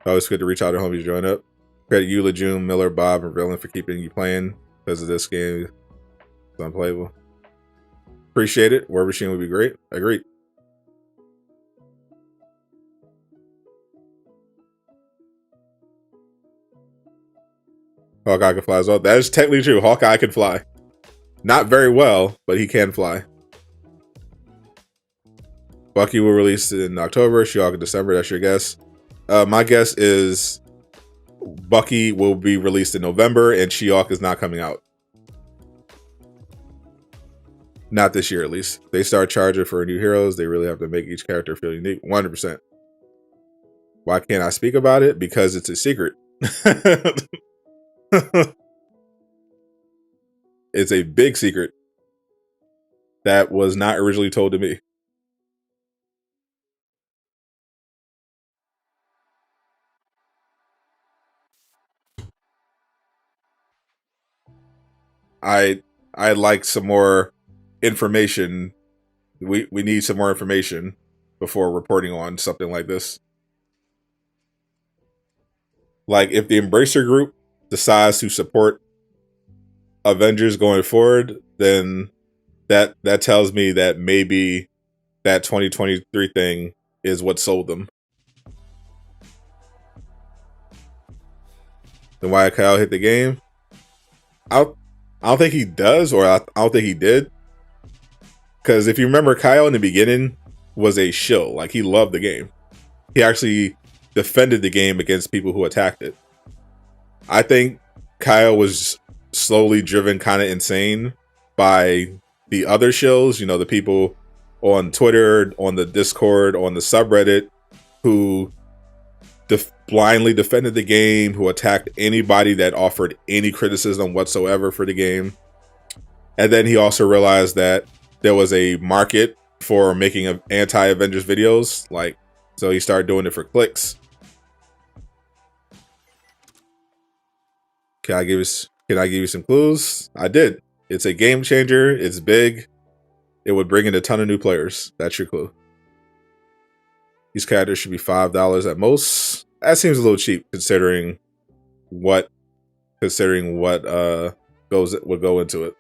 Always good to reach out to homies, join up. Credit you, Laajune, Miller, Bob, and Villain for keeping you playing because of this game. It's unplayable. Appreciate it. War Machine would be great. Agreed. Hawkeye can fly as well. That is technically true. Hawkeye can fly. Not very well, but he can fly. Bucky will release in October. She-Hulk in December. That's your guess. My guess is Bucky will be released in November, and She-Hulk is not coming out. Not this year, at least. They start charging for new heroes. They really have to make each character feel unique. 100%. Why can't I speak about it? Because it's a secret. It's a big secret that was not originally told to me. I'd like some more information. We need some more information before reporting on something like this. Like, if the Embracer group decides to support Avengers going forward, then that tells me that maybe that 2023 thing is what sold them. Then why Kyle hit the game? I don't think he does, or I don't think he did. Because if you remember, Kyle in the beginning was a shill. Like, he loved the game. He actually defended the game against people who attacked it. I think Kyle was slowly driven kind of insane by the other shills, you know, the people on Twitter, on the Discord, on the subreddit, who blindly defended the game, who attacked anybody that offered any criticism whatsoever for the game. And then he also realized that there was a market for making anti-Avengers videos, like, so he started doing it for clicks. Can I give you some clues? I did. It's a game changer. It's big. It would bring in a ton of new players. That's your clue. These characters should be $5 at most. That seems a little cheap considering what would go into it.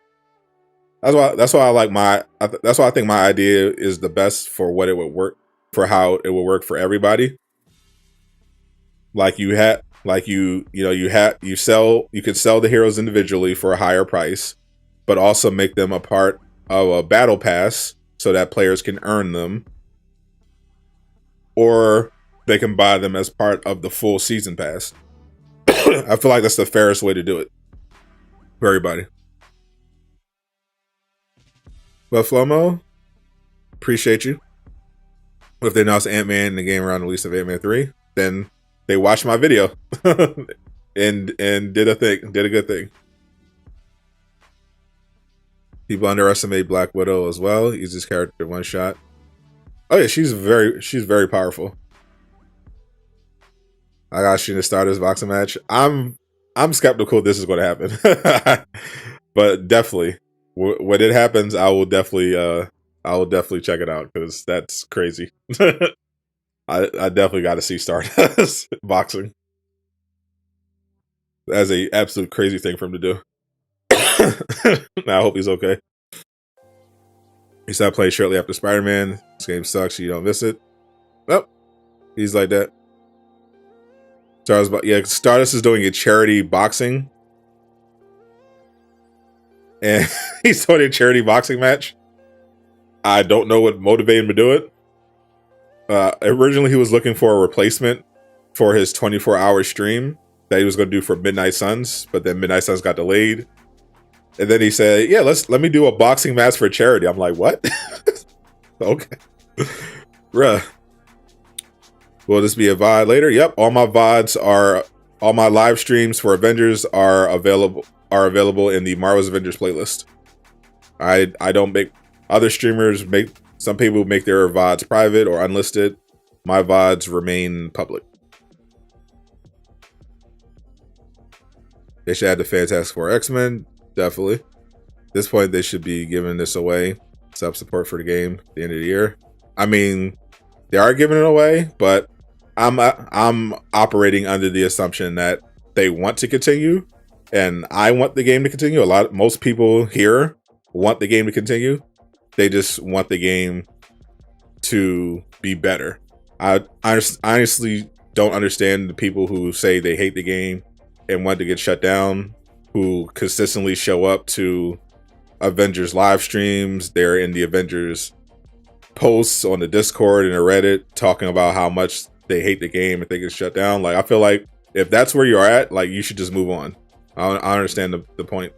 That's why I think my idea is the best for what it would work, for how it will work for everybody. Like, you can sell the heroes individually for a higher price, but also make them a part of a battle pass so that players can earn them, or they can buy them as part of the full season pass. I feel like that's the fairest way to do it for everybody. Well, Flomo, appreciate you. If they announced Ant-Man in the game around the release of Ant-Man 3, then they watched my video and did a good thing. People underestimate Black Widow as well. Easiest character one shot. Oh yeah, she's very powerful. I got you to start this boxing match. I'm skeptical this is going to happen, but definitely when it happens, I will definitely check it out because that's crazy. I definitely got to see Stardust boxing. That's a absolute crazy thing for him to do. I hope he's okay. He stopped playing shortly after Spider-Man. This game sucks. You don't miss it. Oh, he's like that. Stardust is doing a charity boxing, and he's doing a charity boxing match. I don't know what motivated him to do it. Originally, he was looking for a replacement for his 24-hour stream that he was going to do for Midnight Suns, but then Midnight Suns got delayed. And then he said, "Yeah, let me do a boxing match for charity." I'm like, "What?" Okay, bruh. Will this be a VOD later? Yep, all my live streams for Avengers are available in the Marvel's Avengers playlist. I don't make other streamers make. Some people make their VODs private or unlisted. My VODs remain public. They should add the Fantastic Four X-Men. Definitely. At this point, they should be giving this away. Sub support for the game at the end of the year. I mean, they are giving it away, but I'm operating under the assumption that they want to continue, and I want the game to continue. Most people here want the game to continue. They just want the game to be better. I honestly don't understand the people who say they hate the game and want to get shut down, who consistently show up to Avengers live streams. They're in the Avengers posts on the Discord and the Reddit talking about how much they hate the game and think it's shut down. Like, I feel like if that's where you're at, like, you should just move on. I understand the point.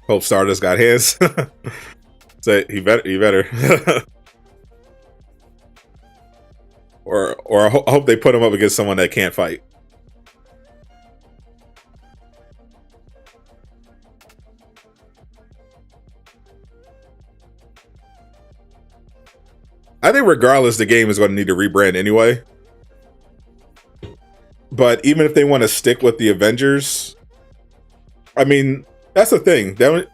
Hope Stardust got his. So he better. or I hope they put him up against someone that can't fight. I think regardless, the game is going to need to rebrand anyway. But even if they want to stick with the Avengers, I mean, that's the thing. They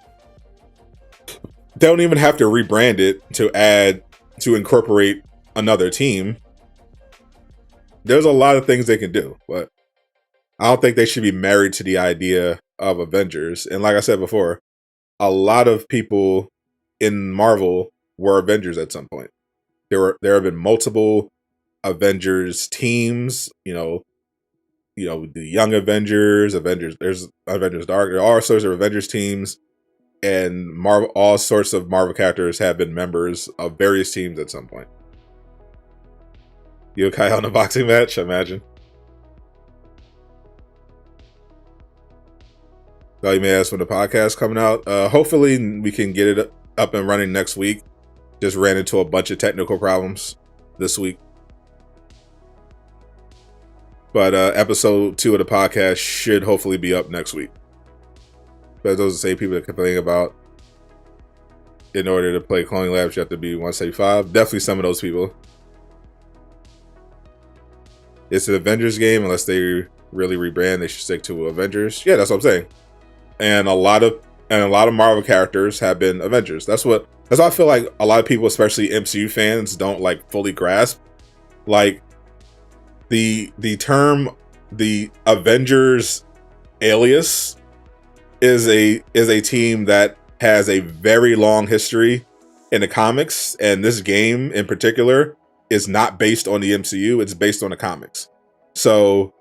don't even have to rebrand it to incorporate another team. There's a lot of things they can do, but I don't think they should be married to the idea of Avengers. And like I said before, a lot of people in Marvel were Avengers at some point. There have been multiple Avengers teams, the Young Avengers, there's Avengers Dark, there are all sorts of Avengers teams, and all sorts of Marvel characters have been members of various teams at some point. Yokai on a boxing match, I imagine. Now you may ask when the podcast coming out. Hopefully we can get it up and running next week. Just ran into a bunch of technical problems this week. But episode 2 of the podcast should hopefully be up next week. But those are the same people that complain about in order to play Cloning Labs, you have to be 175. Definitely some of those people. It's an Avengers game. Unless they really rebrand, they should stick to Avengers. Yeah, that's what I'm saying. And a lot of Marvel characters have been Avengers. That's what I feel like a lot of people, especially MCU fans, don't like fully grasp. Like the term, the Avengers alias is a team that has a very long history in the comics, and this game in particular is not based on the MCU, it's based on the comics. So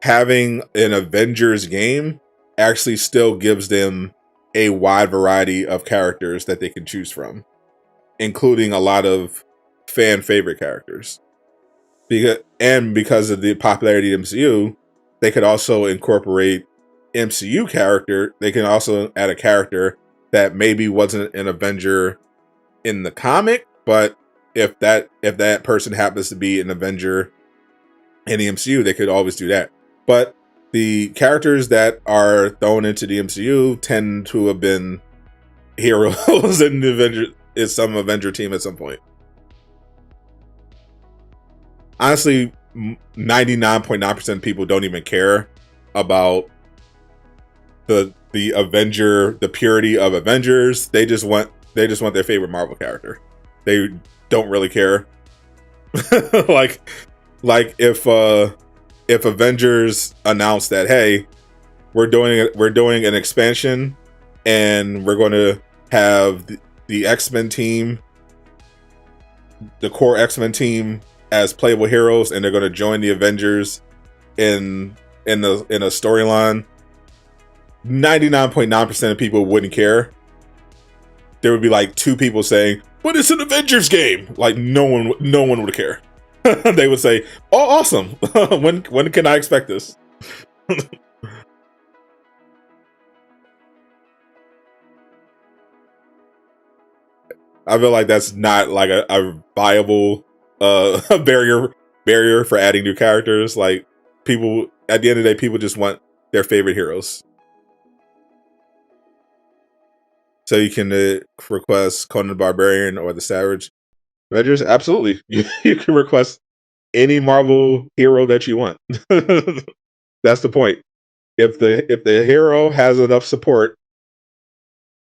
having an Avengers game actually still gives them a wide variety of characters that they can choose from, including a lot of fan favorite characters. Because of the popularity of the MCU, they could also incorporate MCU character. They can also add a character that maybe wasn't an Avenger in the comic, but if that person happens to be an Avenger in the MCU, they could always do that. But the characters that are thrown into the MCU tend to have been heroes in the Avenger, is some Avenger team at some point. Honestly, 99.9% of people don't even care about the Avenger, the purity of Avengers. They just want their favorite Marvel character. They don't really care. like if Avengers announced that, hey, we're doing an expansion and we're going to have the X-Men team, the core X-Men team as playable heroes, and they're going to join the Avengers in a storyline, 99.9% of people wouldn't care. There would be like 2 people saying, but it's an Avengers game. Like no one would care. They would say, oh, awesome. when can I expect this? I feel like that's not like a viable barrier for adding new characters. Like, people, at the end of the day, people just want their favorite heroes. So you can request Conan the Barbarian or the Savage Avengers. Absolutely, you can request any Marvel hero that you want. That's the point. If the hero has enough support,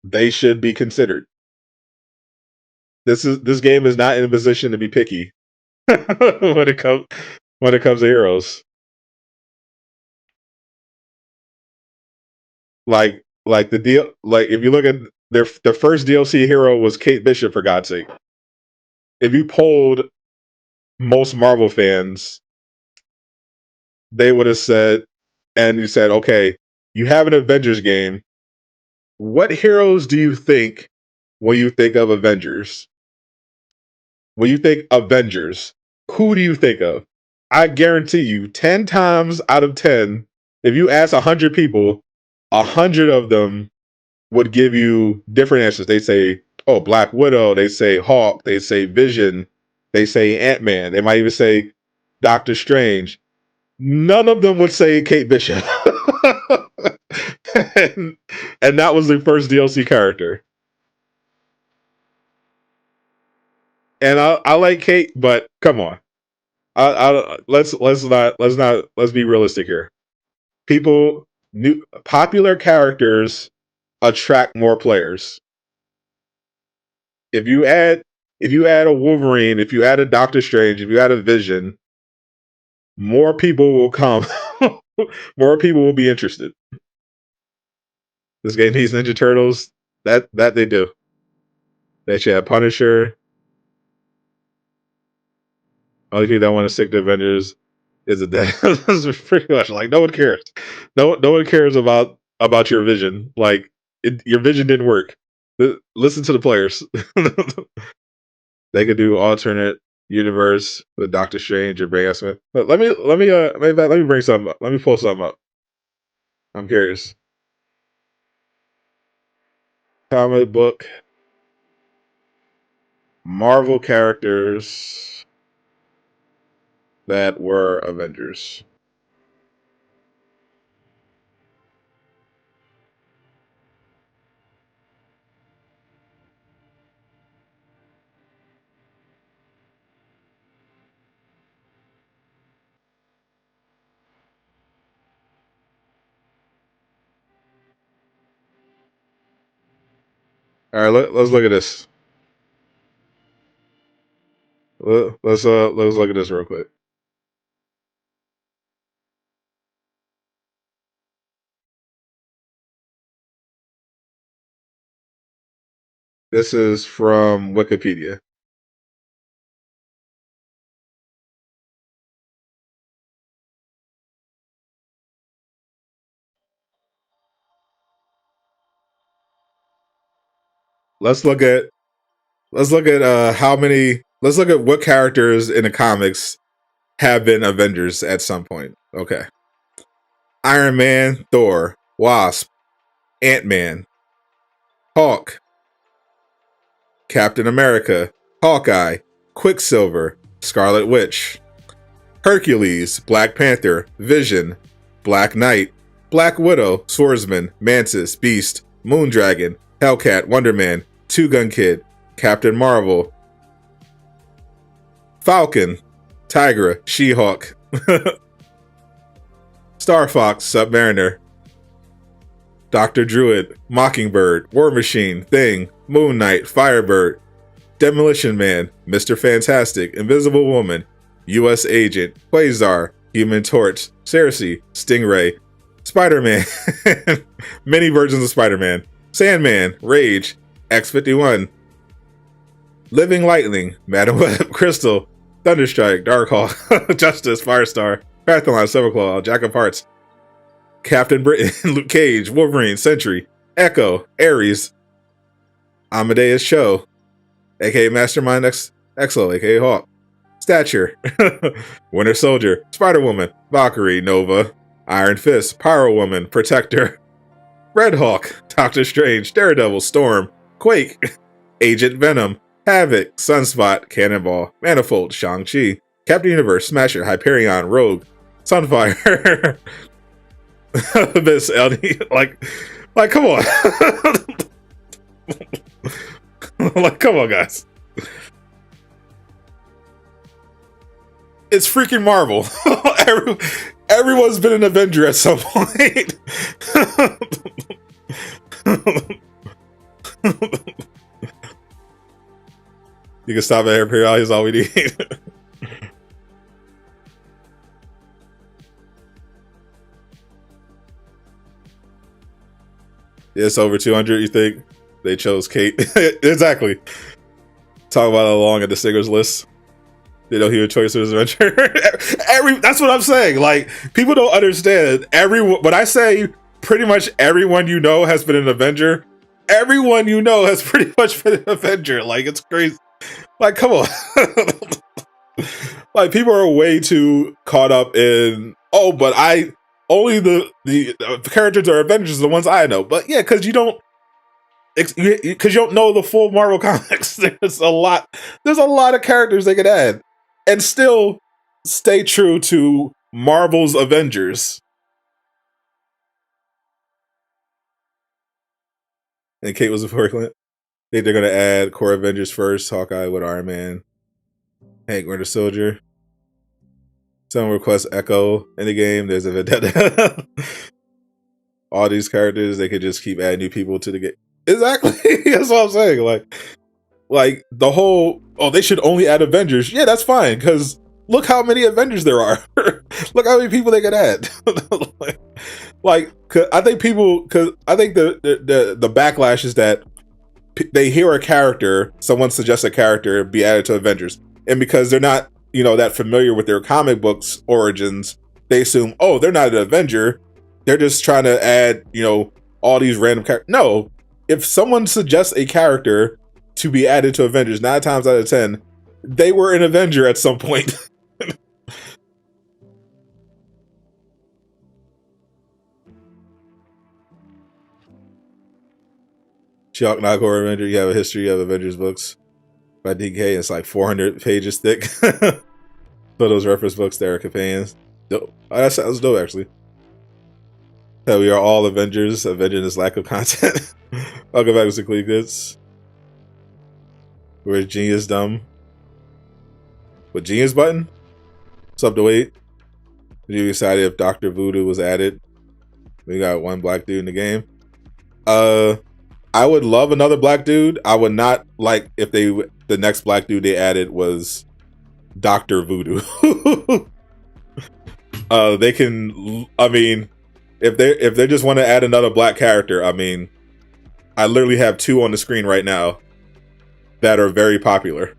they should be considered. This game is not in a position to be picky when it comes to heroes. Like the deal. Like if you look at their first DLC hero was Kate Bishop, for God's sake. If you polled most Marvel fans, they would have said, and you said, okay, you have an Avengers game. What heroes do you think when you think of Avengers? When you think Avengers, who do you think of? I guarantee you, 10 times out of 10, if you ask 100 people, 100 of them would give you different answers. They say, oh, Black Widow. They say Hawk. They say Vision. They say Ant-Man. They might even say Doctor Strange. None of them would say Kate Bishop. and, and that was the first DLC character. And I like Kate, but come on. Let's be realistic here. People, new popular characters attract more players. If you add a Wolverine, if you add a Doctor Strange, if you add a Vision, more people will come. More people will be interested. This game needs Ninja Turtles. That they do. They should have Punisher. Only thing that want to stick to Avengers is a dead. This is pretty much like no one cares. No one cares about your vision. Like your vision didn't work. Listen to the players. They could do alternate universe with Doctor Strange or bring us. But let me bring something up. Let me pull something up. I'm curious. Comic book Marvel characters that were Avengers. All right, let's look at this. Let's look at this real quick. This is from Wikipedia. Let's look at how many. Let's look at what characters in the comics have been Avengers at some point. Okay. Iron Man, Thor, Wasp, Ant-Man, Hulk, Captain America, Hawkeye, Quicksilver, Scarlet Witch, Hercules, Black Panther, Vision, Black Knight, Black Widow, Swordsman, Mantis, Beast, Moondragon, Hellcat, Wonder Man, Two Gun Kid, Captain Marvel, Falcon, Tigra, She-Hulk, Star Fox, Submariner, Dr. Druid, Mockingbird, War Machine, Thing, Moon Knight, Firebird, Demolition Man, Mr. Fantastic, Invisible Woman, U.S. Agent, Quasar, Human Torch, Cersei, Stingray, Spider-Man, many versions of Spider-Man, Sandman, Rage, X-51, Living Lightning, Madam Web, Crystal, Thunderstrike, Darkhawk, Justice, Firestar, Pathalon, Silverclaw, Jack of Hearts, Captain Britain, Luke Cage, Wolverine, Sentry, Echo, Ares, Amadeus Cho, aka Mastermind Exo, aka Hawk, Stature, Winter Soldier, Spider-Woman, Valkyrie, Nova, Iron Fist, Pyro Woman, Protector, Red Hawk, Doctor Strange, Daredevil, Storm, Quake, Agent Venom, Havoc, Sunspot, Cannonball, Manifold, Shang-Chi, Captain Universe, Smasher, Hyperion, Rogue, Sunfire, Abyss, LD, like, come on. Like, come on, guys. It's freaking Marvel. Everyone's been an Avenger at some point. You can stop at Hyperion, is all we need. It's over 200. You think they chose Kate? Exactly. Talk about how long a distinguished list. They know he would choice his Avenger. That's what I'm saying. Like, people don't understand. When I say pretty much everyone you know has been an Avenger, everyone you know has pretty much been an Avenger. Like, it's crazy. Like, come on. Like, people are way too caught up in, oh, but only the characters are Avengers, the ones I know. But yeah, because you don't know the full Marvel comics. There's a lot of characters they could add and still stay true to Marvel's Avengers. And Kate was a Portland. I think they're gonna add core Avengers first. Hawkeye with Iron Man, Hank Winter Soldier. Some request Echo in the game. There's a Vendetta. All these characters, they could just keep adding new people to the game. Exactly. That's what I'm saying. Like the whole, oh, they should only add Avengers. Yeah, that's fine, because look how many Avengers there are. Look how many people they could add. like, I think the backlash is that they hear a character, someone suggests a character be added to Avengers, and because they're not, that familiar with their comic books origins, they assume, oh, they're not an Avenger. They're just trying to add, all these random characters. No, if someone suggests a character to be added to Avengers, 9 times out of 10, they were an Avenger at some point. She-Hulk, not core Avenger. You have a history of Avengers books by DK. It's like 400 pages thick. So those reference books there are companions. Dope. Oh, that sounds dope, actually. That we are all Avengers, avenging this lack of content. Welcome back to Clean Goods. Where's Genius Dumb? With Genius button? What's up to wait? Did you decide if Dr. Voodoo was added? We got one black dude in the game. I would love another black dude. I would not like if the next black dude they added was Dr. Voodoo. They can, I mean, if they just want to add another black character, I mean, I literally have 2 on the screen right now that are very popular.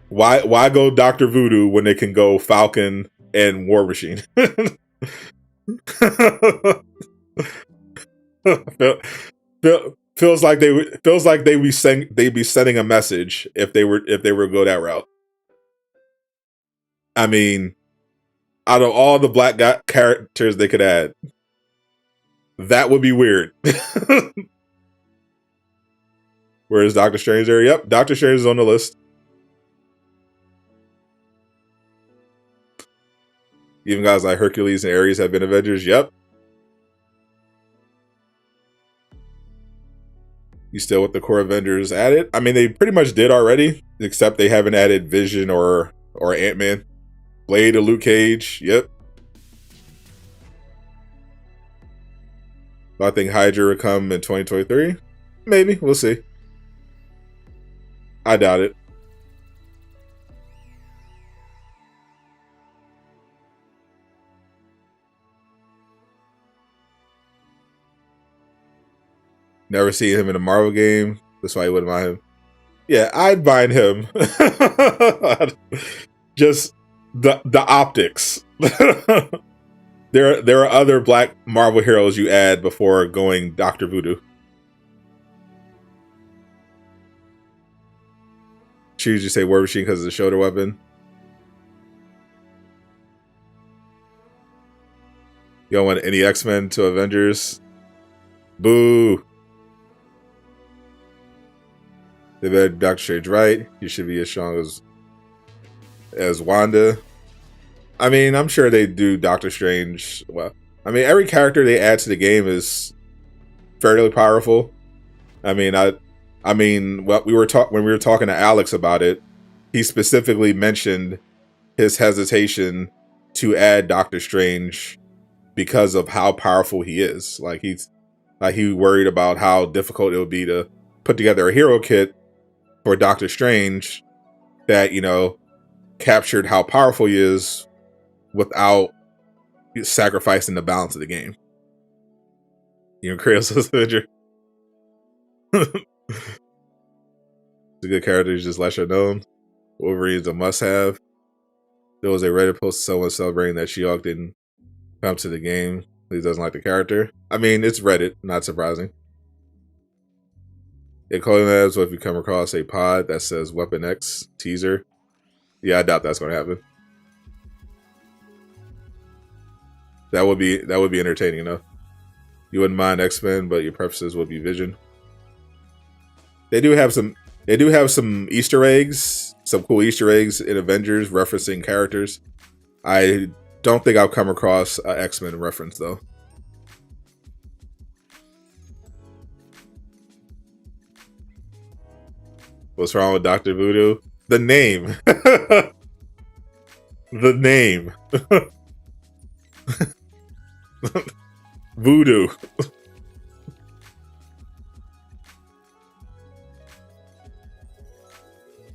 Why go Dr. Voodoo when they can go Falcon and War Machine? Feels like they'd be sending a message if they were to go that route. I mean, out of all the black characters they could add, that would be weird. Where is Doctor Strange there? Yep, Doctor Strange is on the list. Even guys like Hercules and Ares have been Avengers. Yep. You still with the core Avengers added? I mean, they pretty much did already, except they haven't added Vision or Ant-Man. Blade or Luke Cage. Yep. I think Hydra will come in 2023. Maybe. We'll see. I doubt it. Never seen him in a Marvel game. That's why you wouldn't mind him. Yeah, I'd bind him. Just the optics. There are other black Marvel heroes you add before going Dr. Voodoo. Choose you say War Machine because of the shoulder weapon. You don't want any X-Men to Avengers? Boo. They better Doctor Strange right. He should be as strong as Wanda. I mean, I'm sure they do Doctor Strange well. I mean, every character they add to the game is fairly powerful. I mean, when we were talking to Alex about it, he specifically mentioned his hesitation to add Doctor Strange because of how powerful he is. He worried about how difficult it would be to put together a hero kit for Doctor Strange that, captured how powerful he is without sacrificing the balance of the game. You know, Kratos Avenger. It's a good character, he's just lesser known. Wolverine's a must-have. There was a Reddit post someone celebrating that She-Hulk didn't come to the game. He doesn't like the character. I mean, it's Reddit, not surprising. Yeah, Clothing Labs, what if you come across a pod that says Weapon X teaser? Yeah, I doubt that's going to happen. That would be entertaining enough. You wouldn't mind X-Men, but your preferences would be Vision. They do have some Easter eggs, some cool Easter eggs in Avengers referencing characters. I don't think I've come across an X-Men reference though. What's wrong with Dr. Voodoo? The name. The name. Voodoo.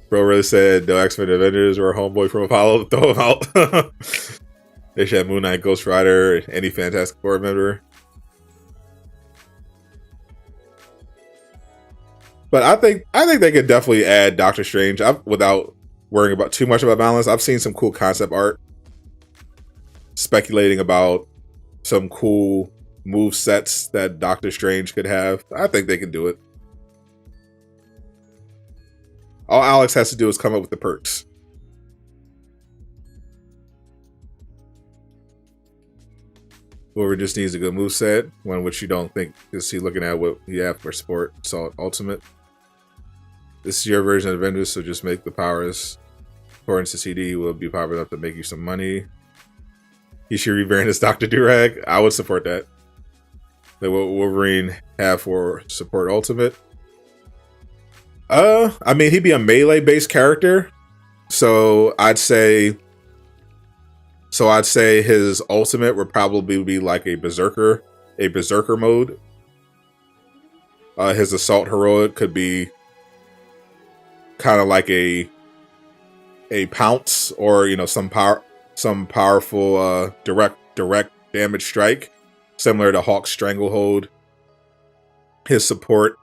Bro really said the X-Men Avengers were a homeboy from Apollo. Throw him out. They should have Moon Knight, Ghost Rider, any Fantastic Four member. But I think they could definitely add Doctor Strange without worrying about too much about balance. I've seen some cool concept art speculating about some cool move sets that Doctor Strange could have. I think they can do it. All Alex has to do is come up with the perks. Whoever just needs a good move set, one which you don't think is he looking at what you have for support. So Ultimate. This is your version of Avengers, so just make the powers. According to CD, will be powered enough to make you some money. He should rebrand as Dr. Durag. I would support that. Like what Wolverine have for support Ultimate. I mean, he'd be a melee-based character, so I'd say his ultimate would probably be like a berserker mode. His assault heroic could be kind of like a pounce, or you know, some powerful direct damage strike, similar to Hawk's Stranglehold. His support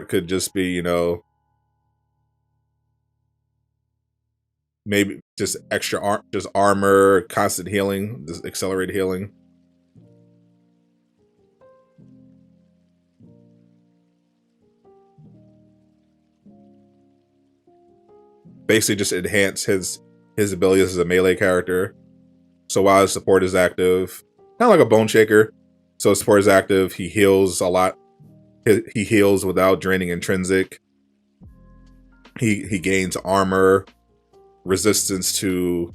could just be, you know, maybe just extra armor, constant healing, just accelerated healing. Basically just enhance his abilities as a melee character. So while his support is active, kind of like a Bone Shaker. So his support is active, he heals a lot. He heals without draining intrinsic. He gains armor, resistance to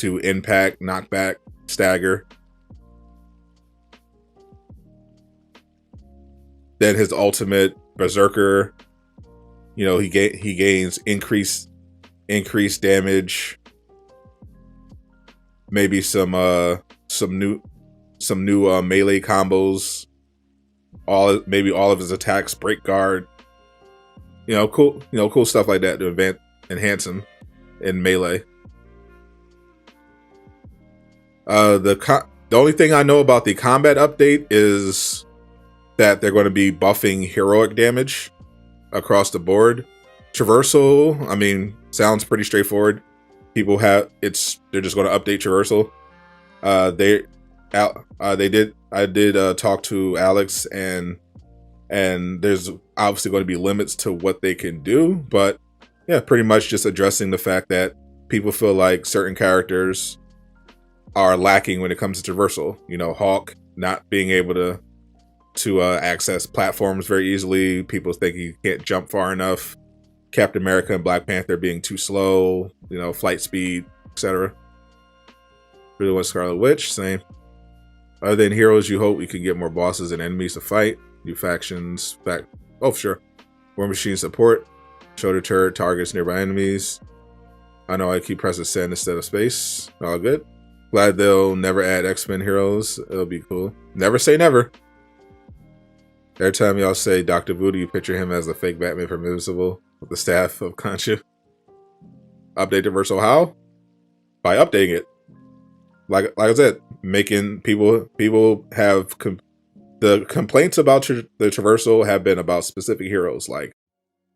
impact, knockback, stagger. Then his ultimate Berserker, you know, he gains increased damage. Maybe some new melee combos. Maybe all of his attacks break guard. Cool stuff like that to enhance him in melee. The only thing I know about the combat update is that they're going to be buffing heroic damage across the board. Traversal, I mean, sounds pretty straightforward. They're just going to update traversal. I did talk to Alex, and there's obviously going to be limits to what they can do, but yeah, pretty much just addressing the fact that people feel like certain characters are lacking when it comes to traversal. You know, Hawk not being able to access platforms very easily. People think he can't jump far enough. Captain America and Black Panther being too slow. You know, flight speed, etc. Really want Scarlet Witch, same. Other than heroes, you hope we can get more bosses and enemies to fight. New factions, oh sure. War Machine support. Shoulder turret targets nearby enemies. I know I keep pressing send instead of space. All good. Glad they'll never add X-Men heroes. It'll be cool. Never say never. Every time y'all say Dr. Voodoo, you picture him as the fake Batman from Invincible with the staff of Concha. Update the Verso how? By updating it. like I said, making people have the complaints about the traversal have been about specific heroes like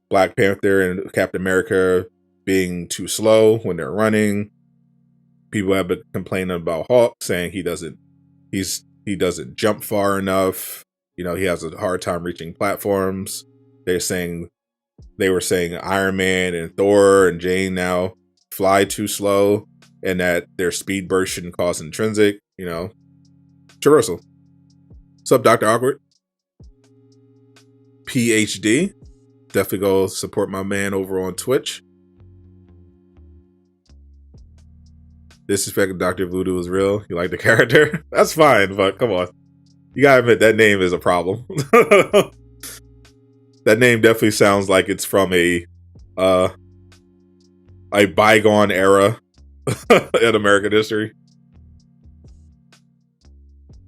Black Panther and Captain America being too slow when they're running. People have been complaining about Hulk, saying he doesn't jump far enough. You know, he has a hard time reaching platforms. They were saying Iron Man and Thor and Jane now fly too slow, and that their speed burst shouldn't cause intrinsic. You know, traversal. What's up, Dr. Awkward? PhD. Definitely go support my man over on Twitch. Disrespect Dr. Voodoo is real. You like the character? That's fine, but come on. You gotta admit that name is a problem. That name definitely sounds like it's from a bygone era in American history.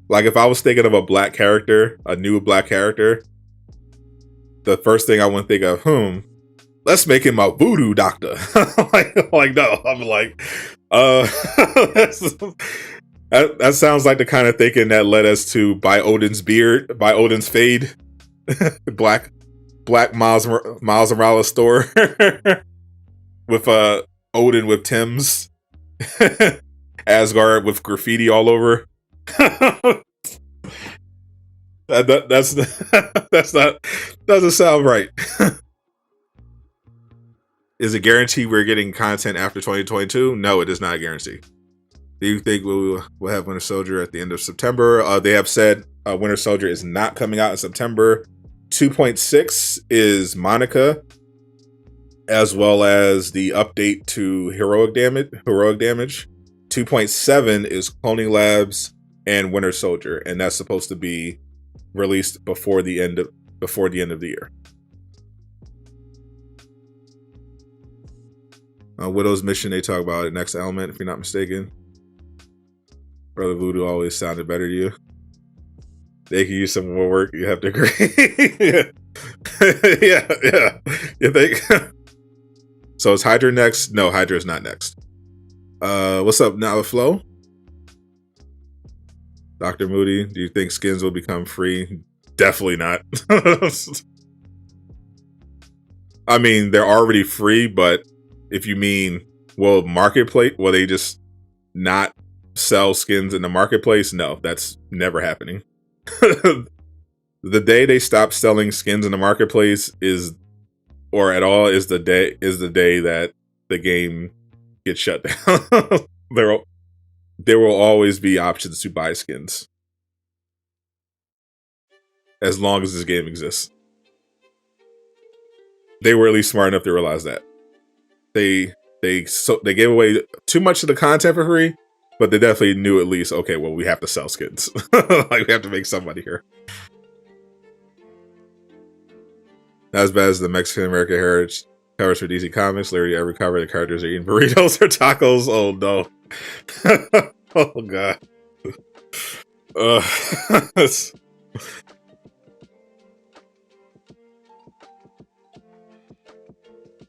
Like if I was thinking of a black character, a new black character, the first thing I would think of, let's make him a voodoo doctor. like no, I'm like, that sounds like the kind of thinking that led us to By Odin's Fade, black Miles Morales store with Odin with Tim's, Asgard with graffiti all over. That's not doesn't sound right. Is it guaranteed we're getting content after 2022? No, it is not a guarantee. Do you think we'll have Winter Soldier at the end of September? They have said Winter Soldier is not coming out in September. 2.6 is Monica, as well as the update to Heroic Damage. 2.7 is Cloning Labs and Winter Soldier, and that's supposed to be released before the end of the year. Widow's Mission, they talk about it. Next element, if you're not mistaken. Brother Voodoo always sounded better to you. They can use some more work. You have to agree. yeah. You think? So is Hydra next? No, Hydra is not next. What's up, Now Flow? Dr. Moody, do you think skins will become free? Definitely not. I mean, they're already free, but if you mean, will they just not sell skins in the marketplace? No, that's never happening. The day they stop selling skins in the marketplace is the day that the game gets shut down. There will always be options to buy skins as long as this game exists. They were at least smart enough to realize that. They gave away too much of the content for free, but they definitely knew at least, okay, well, we have to sell skins. Like, we have to make some money here. Not as bad as the Mexican American heritage covers for DC Comics. Literally every cover, the characters are eating burritos or tacos. Oh, no. Oh, God.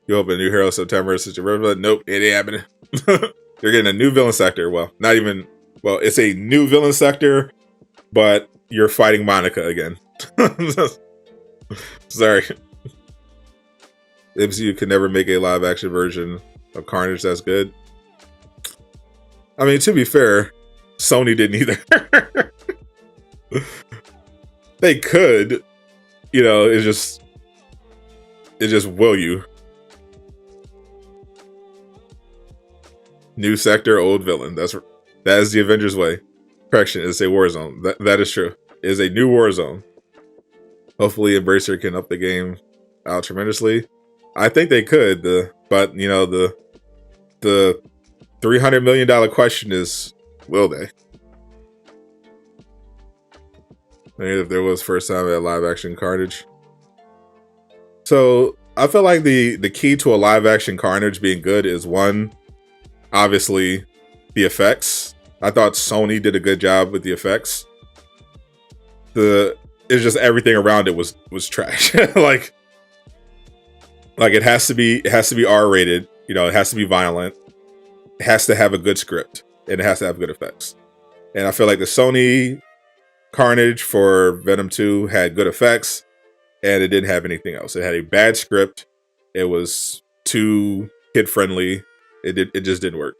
You open a new hero September, such a river. Nope, it ain't happening. You're getting a new villain sector. Well, it's a new villain sector, but you're fighting Monica again. Sorry. MCU could never make a live action version of Carnage that's good. I mean, to be fair, Sony didn't either. They could, it's just will you? New sector, old villain. That is the Avengers way. Correction, it's a war zone. That is true. It is a new war zone. Hopefully, Embracer can up the game out tremendously. I think they could, but the $300 million question is, will they? Maybe if there was first time at live action Carnage. So I feel like the key to a live action Carnage being good is one, obviously, the effects. I thought Sony did a good job with the effects. It's just everything around it was trash. like it has to be R-rated. It has to be violent. It has to have a good script. and it has to have good effects. And I feel like the Sony Carnage for Venom 2 had good effects, and it didn't have anything else. It had a bad script. It was too kid friendly. It just didn't work.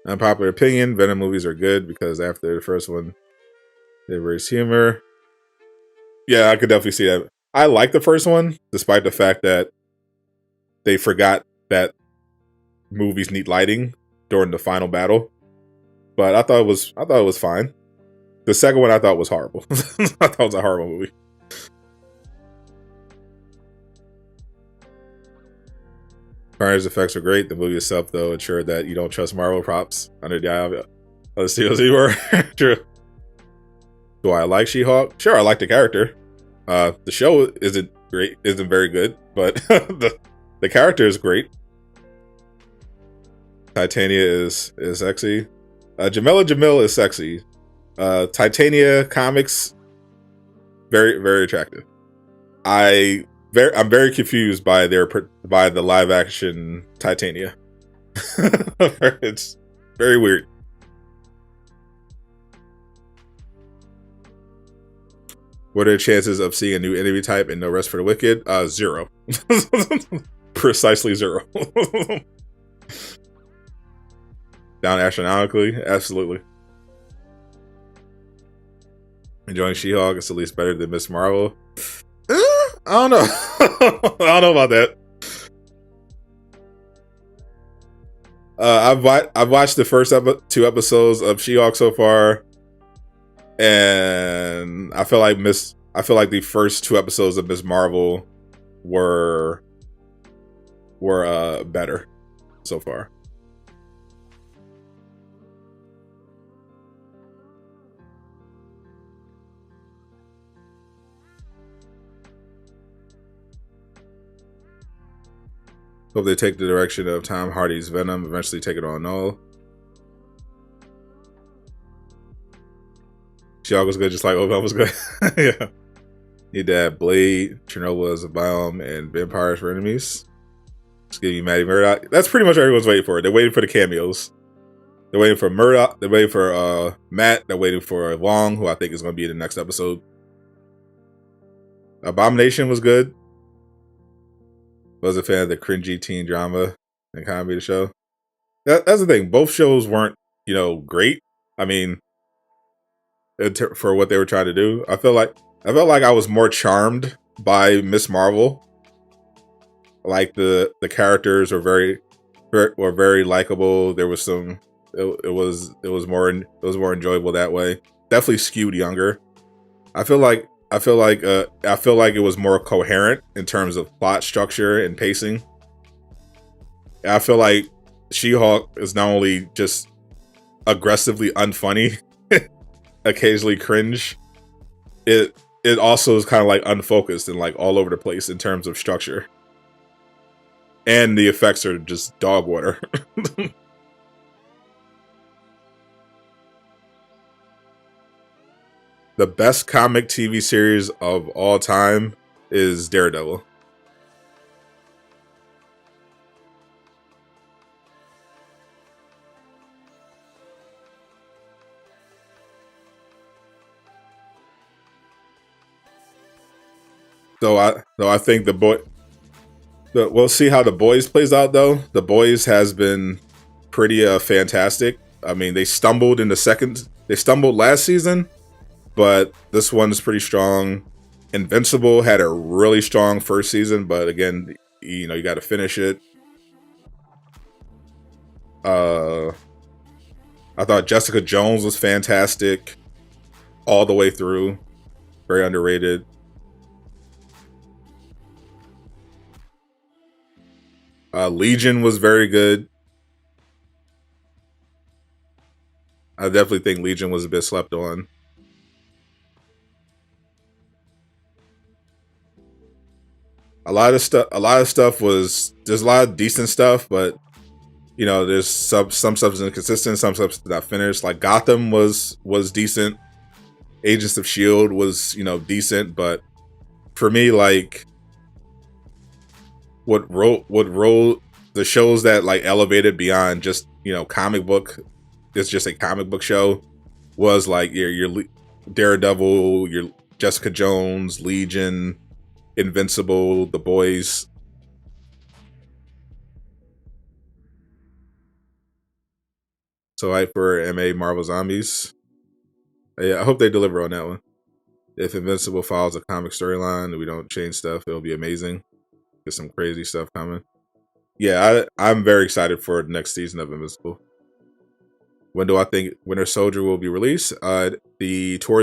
Unpopular opinion: Venom movies are good because after the first one, they raised humor. Yeah, I could definitely see that. I like the first one, despite the fact that they forgot that movies need lighting during the final battle. But I thought it was fine. The second one I thought was horrible. I thought it was a horrible movie. Carnage's effects are great. The movie itself, though, ensured that you don't trust Marvel props under the eye of the studios anymore. True. Do I like She-Hulk? Sure, I like the character. The show isn't very good, but the character is great. Titania is sexy. Jamila Jamil is sexy. Titania comics, very, very attractive. I'm very confused by the live action Titania. It's very weird. What are the chances of seeing a new enemy type and no rest for the wicked? 0. Precisely 0. Down astronomically? Absolutely. Enjoying She-Hulk is at least better than Miss Marvel. I don't know. I don't know about that. I've watched the first 2 episodes of She-Hulk so far, and I feel like the first 2 episodes of Miss Marvel were better so far. Hope they take the direction of Tom Hardy's Venom, eventually take it on Null. She-Hulk was good, just like Obi-Wan was good. Yeah. Need to have Blade, Chernobyl as a biome, and vampires for enemies. Just give you Maddie Murdock. That's pretty much what everyone's waiting for. They're waiting for the cameos. They're waiting for Murdock. They're waiting for Matt. They're waiting for Wong, who I think is going to be in the next episode. Abomination was good. Was a fan of the cringy teen drama and comedy of the show. That's the thing. Both shows weren't, great. I mean, for what they were trying to do, I felt like I was more charmed by Miss Marvel. Like the characters were very likable. There was some. It was more enjoyable that way. Definitely skewed younger. I feel like it was more coherent in terms of plot structure and pacing. I feel like She-Hulk is not only just aggressively unfunny, occasionally cringe. It also is kind of like unfocused and like all over the place in terms of structure. And the effects are just dog water. The best comic TV series of all time is Daredevil. So I think we'll see how The Boys plays out though. The Boys has been pretty fantastic. I mean, they stumbled last season, but this one's pretty strong. Invincible had a really strong first season, but again, you got to finish it. I thought Jessica Jones was fantastic all the way through. Very underrated. Legion was very good. I definitely think Legion was a bit slept on. A lot of stuff was, there's a lot of decent stuff, but there's some stuff is inconsistent, some stuff's not finished. Like Gotham was decent. Agents of S.H.I.E.L.D. was, decent, but for me, like what role the shows that like elevated beyond just, you know, comic book. It's just a comic book show. Was like your Daredevil, your Jessica Jones, Legion, Invincible, The Boys. So hype for MA Marvel Zombies. Yeah, I hope they deliver on that one. If Invincible follows a comic storyline and we don't change stuff, it'll be amazing. Get some crazy stuff coming. Yeah, I'm very excited for the next season of Invincible. When do I think Winter Soldier will be released? Towards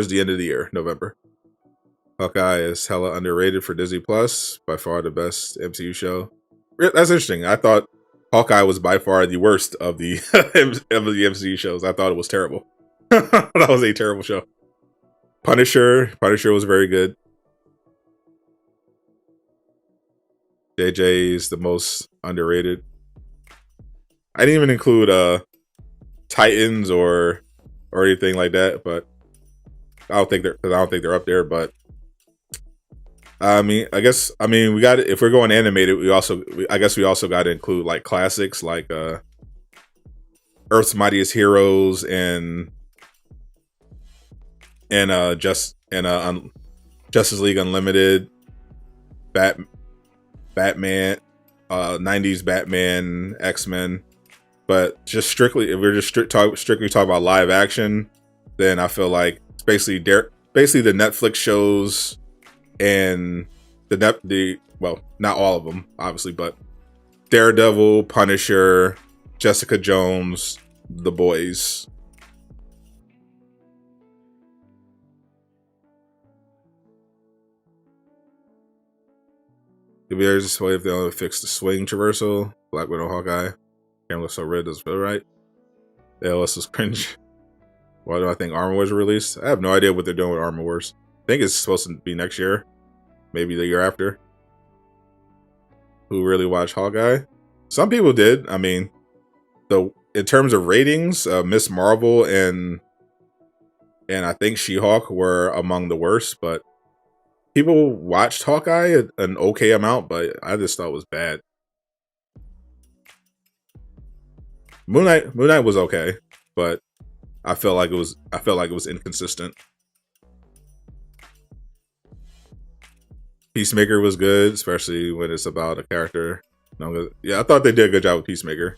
the end of the year, November. Hawkeye is hella underrated for Disney Plus. By far the best MCU show. That's interesting. I thought Hawkeye was by far the worst of the of the MCU shows. I thought it was terrible. That was a terrible show. Punisher was very good. JJ is the most underrated. I didn't even include Titans or anything like that, but I don't think they're up there. But I mean, we got, if we're going animated, we also got to include like classics like Earth's Mightiest Heroes and Justice League Unlimited, Batman, 90s Batman, X-Men. But just strictly, if we're just strictly talking about live action, then I feel like it's basically the Netflix shows and well, not all of them, obviously, but Daredevil, Punisher, Jessica Jones, The Boys. If there's this way, if they only fix the swing traversal, Black Widow, Hawkeye, camera looks so red, doesn't feel right. The LS was cringe. Why do I think Armor Wars released? I have no idea what they're doing with Armor Wars. I think it's supposed to be next year, maybe the year after. Who really watched Hawkeye? Some people did. I mean, in terms of ratings, Miss Marvel and I think She-Hulk were among the worst, but people watched Hawkeye an okay amount, but I just thought it was bad. Moon Knight was okay, but I felt like it was inconsistent. Peacemaker was good, especially when it's about a character. Yeah, I thought they did a good job with Peacemaker.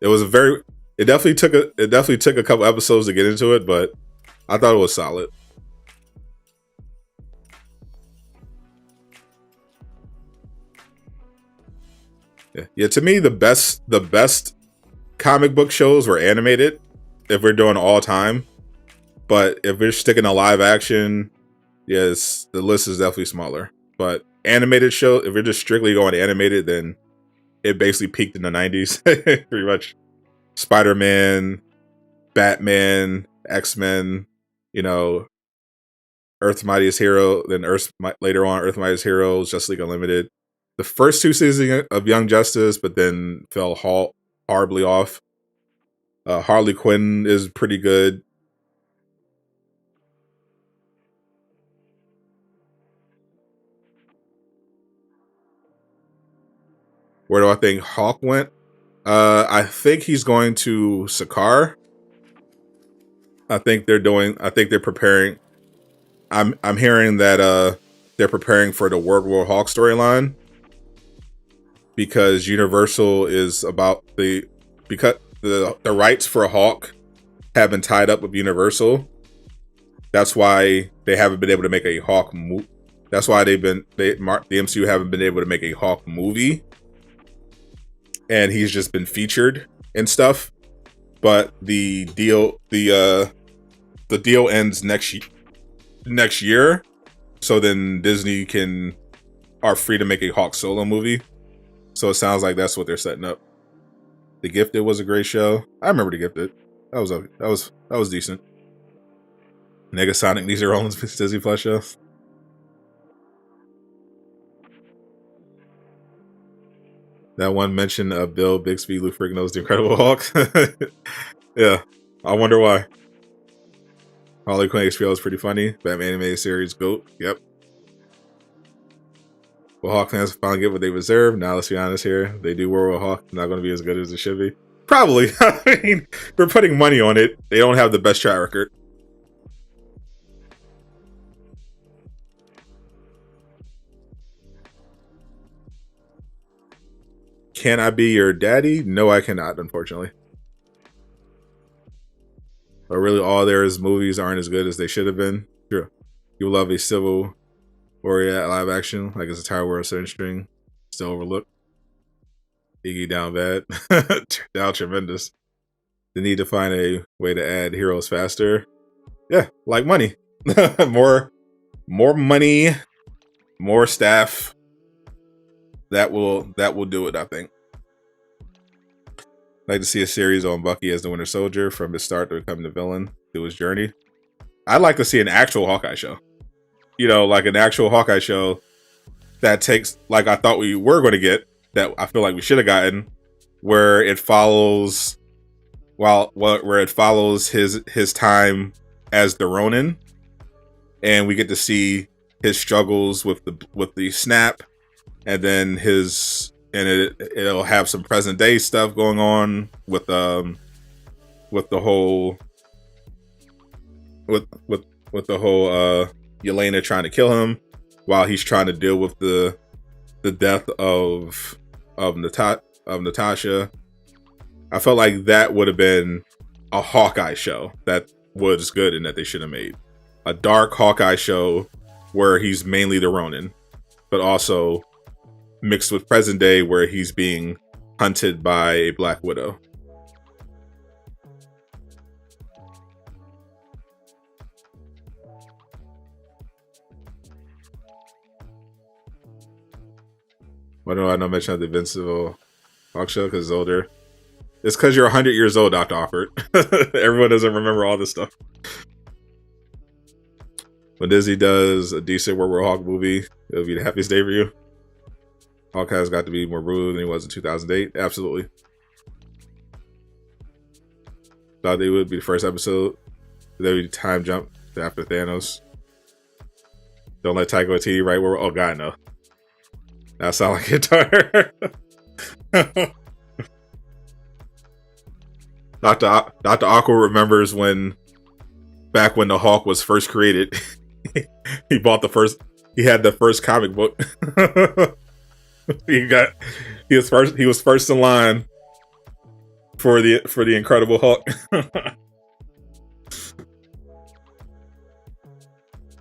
It definitely took a couple episodes to get into it, but I thought it was solid. Yeah. To me, the best comic book shows were animated. If we're doing all time, but if we're sticking to live action, yes, the list is definitely smaller. But animated show, if we're just strictly going animated, then it basically peaked in the 90s, pretty much. Spider-Man, Batman, X-Men, Earth's Mightiest Hero, then later on Earth's Mightiest Heroes, Justice League Unlimited. The first two seasons of Young Justice, but then fell horribly off. Harley Quinn is pretty good. Where do I think Hawk went? I think he's going to Sakaar. I think they're preparing. I'm hearing that they're preparing for the World War Hawk storyline, because Universal is because the rights for Hawk have been tied up with Universal. That's why they haven't been able to make a Hawk movie. That's why the MCU haven't been able to make a Hawk movie, and he's just been featured and stuff. But the deal ends next year, so then Disney are free to make a Hawk solo movie. So it sounds like that's what they're setting up. The Gifted was a great show. I remember The Gifted. That was decent. Negasonic needs their own Disney Plus show. That one mention of Bill Bixby, Lou Ferrigno's The Incredible Hulk. Yeah, I wonder why. Harley Quinn HBO is pretty funny. Batman animated series, GOAT. Yep. Will Hawk fans finally get what they deserve? Now let's be honest here. They do World War Hawk. Not going to be as good as it should be. Probably. I mean, we're putting money on it. They don't have the best track record. Can I be your daddy? No, I cannot, unfortunately. But really, all their movies aren't as good as they should have been. Sure. You love a Civil Warrior live action, like it's a Entire World Certain String, still overlooked. Iggy down bad. Down tremendous. The need to find a way to add heroes faster. Yeah, like money. more money, more staff. That will do it, I think. I'd like to see a series on Bucky as the Winter Soldier from his start to becoming the villain through his journey. I'd like to see an actual Hawkeye show. You know, like an actual Hawkeye show that takes, like I thought we were going to get, that I feel like we should have gotten, where it follows, where it follows his time as the Ronin, and we get to see his struggles with the snap, and then it'll have some present day stuff going on with the whole Yelena trying to kill him while he's trying to deal with the death of Natasha. I felt like that would have been a Hawkeye show that was good and that they should have made. A dark Hawkeye show where he's mainly the Ronin, but also mixed with present day where he's being hunted by a Black Widow. Why do I not mention the Invincible Hawk show? Because it's older. It's because you're 100 years old, Dr. Awkward. Everyone doesn't remember all this stuff. When Disney does a decent World War Hawk movie, it'll be the happiest day for you. Hawkeye's got to be more brutal than he was in 2008. Absolutely. Thought they would be the first episode. There would be time jump after Thanos. Don't let Taika Waititi write where. Oh God, no. That sound like guitar. Dr. Awkward remembers back when the Hawk was first created. He had the first comic book. He was first in line for the Incredible Hulk.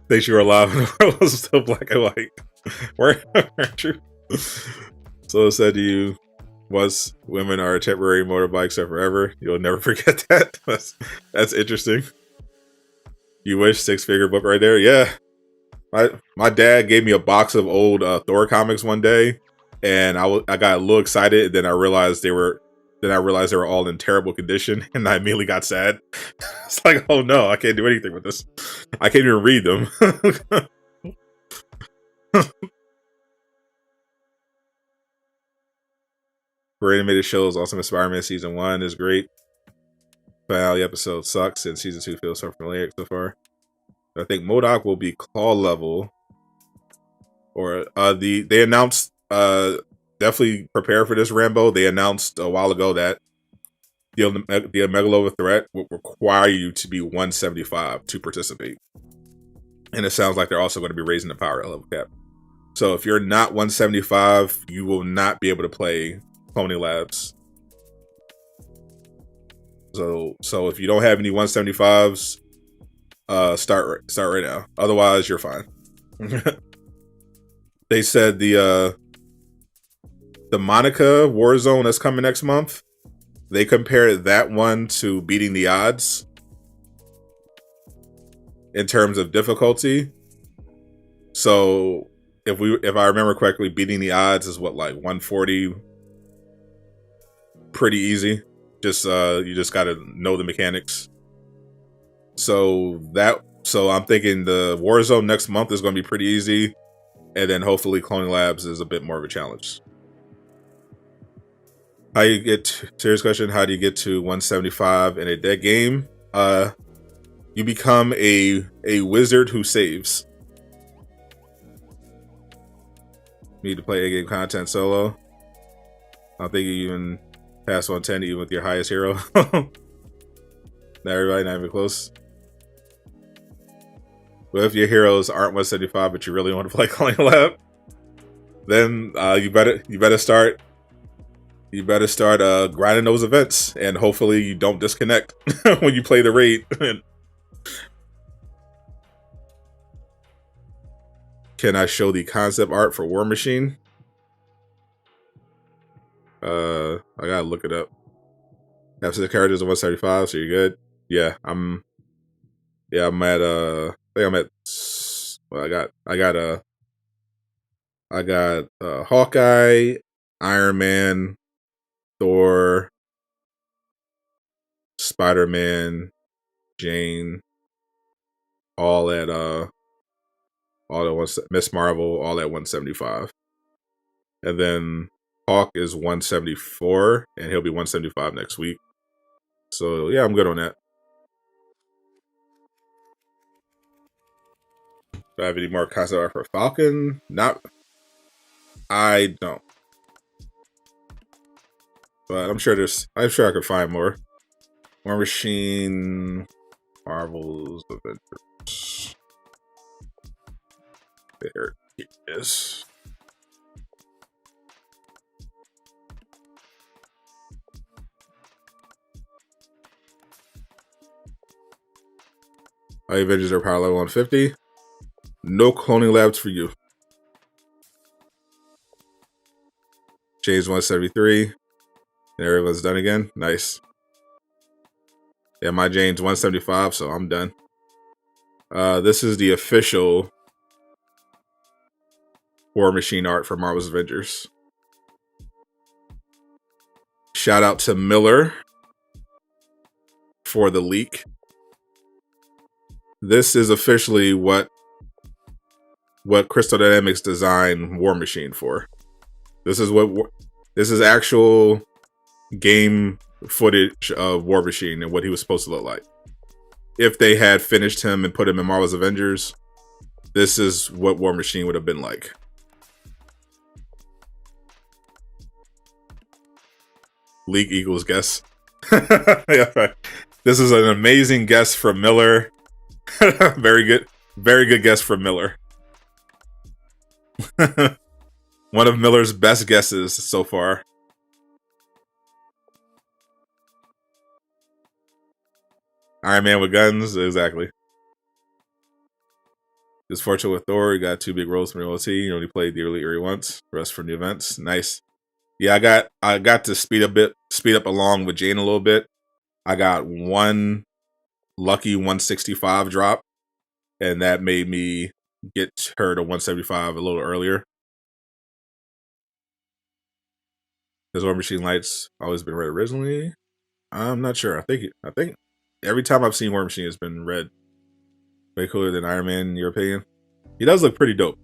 They you were alive and the world was still black and white. Weren't you? So it said to you, was women are temporary, motorbikes are forever. You'll never forget that. That's interesting. You wish 6-figure book right there. Yeah. My dad gave me a box of old Thor comics one day, and I got a little excited. Then I realized they were all in terrible condition, and I immediately got sad. It's like, oh no, I can't do anything with this. I can't even read them. For animated shows, Ultimate Spider-Man Season 1 is great. Finale episode sucks, and Season 2 feels so familiar so far. I think MODOK will be claw level. Or they announced, definitely prepare for this, Rambo. They announced a while ago that the Megalova threat will require you to be 175 to participate. And it sounds like they're also going to be raising the power level cap. So if you're not 175, you will not be able to play Cloning Labs. So if you don't have any 175s, start right now. Otherwise, you're fine. They said the Monica Warzone that's coming next month, they compared that one to Beating the Odds in terms of difficulty. So if I remember correctly, Beating the Odds is what, like 140. Pretty easy. Just you just gotta know the mechanics. So I'm thinking the Warzone next month is gonna be pretty easy, and then hopefully Cloning Labs is a bit more of a challenge. Serious question, how do you get to 175 in a dead game? You become a wizard who saves. Need to play in-game content solo. I don't think you even pass 110 even with your highest hero. Not everybody, not even close. But if your heroes aren't 175, but you really want to play Calling Lab, then you better start grinding those events, and hopefully you don't disconnect when you play the raid. Can I show the concept art for War Machine? I gotta look it up. Have 6 characters at 175, so you're good. Yeah, I'm at I think I'm at, well, I got Hawkeye, Iron Man, Thor, Spider-Man, Jane, all at Miss Marvel, all at 175. And then Hawk is 174, and he'll be 175 next week. So yeah, I'm good on that. Do I have any more concept art for Falcon? I don't. But I'm sure I could find more. War Machine, Marvel's Avengers. There it is. Avengers are power level 150. No cloning labs for you. James 173. And everyone's done again. Nice. Yeah, my Jane's 175, so I'm done. This is the official War Machine art for Marvel's Avengers. Shout out to Miller for the leak. This is officially what Crystal Dynamics designed War Machine for. This is actual game footage of War Machine and what he was supposed to look like. If they had finished him and put him in Marvel's Avengers, this is what War Machine would have been like. Leak equals guess. Yeah, right. This is an amazing guess from Miller. Very good guess from Miller. One of Miller's best guesses so far. Iron Man with guns, exactly. Just fortunate with Thor, he got 2 big roles from the OT. You only played the early area once. Rest from the events. Nice. Yeah, I got to speed up along with Jane a little bit. I got one lucky 165 drop, and that made me get her to 175 a little earlier. Has War Machine Lights always been red originally? I'm not sure. I think every time I've seen War Machine has been red. Way cooler than Iron Man, in your opinion? He does look pretty dope.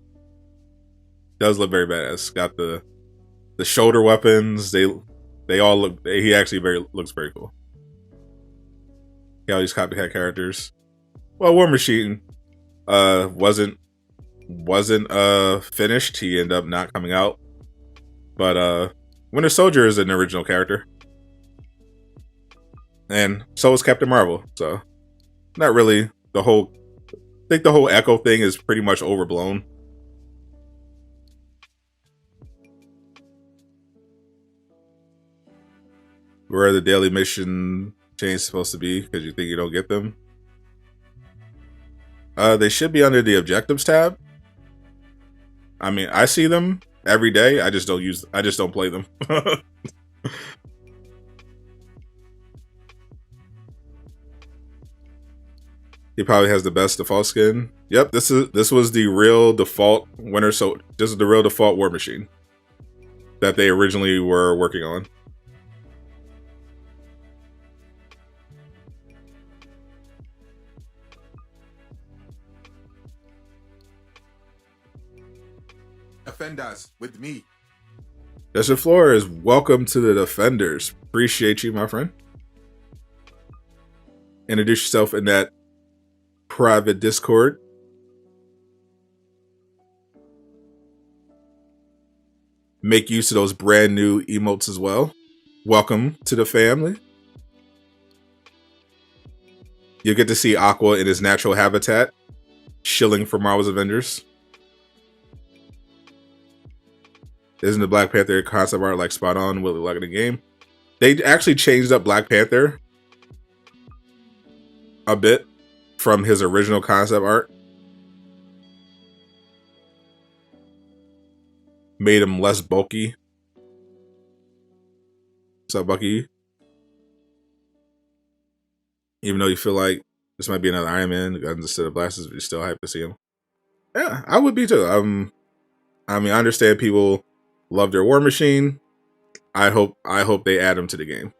He does look very badass. Got the shoulder weapons. They all look. He actually looks very cool. All these copycat characters. Well, War Machine wasn't finished. He ended up not coming out. But Winter Soldier is an original character. And so is Captain Marvel. So not really the whole. I think the whole Echo thing is pretty much overblown. Where are the daily mission chains supposed to be? Because you think you don't get them? They should be under the objectives tab. I mean, I see them every day. I just don't play them. He probably has the best default skin. Yep, this was the real default Winter Soldier. This is the real default War Machine that they originally were working on. Defenders with me. Desert Flores, welcome to the Defenders. Appreciate you, my friend. Introduce yourself in that private Discord. make use of those brand new emotes as well. Welcome to the family. You'll get to see Aqua in his natural habitat, shilling for Marvel's Avengers. Isn't the Black Panther concept art like spot on what it looked like in the game? They actually changed up Black Panther a bit from his original concept art. Made him less bulky. What's up, Bucky? Even though you feel like this might be another Iron Man, guns instead of blasters, but you're still hyped to see him. Yeah, I would be too. I mean, I understand people love their War Machine. I hope they add him to the game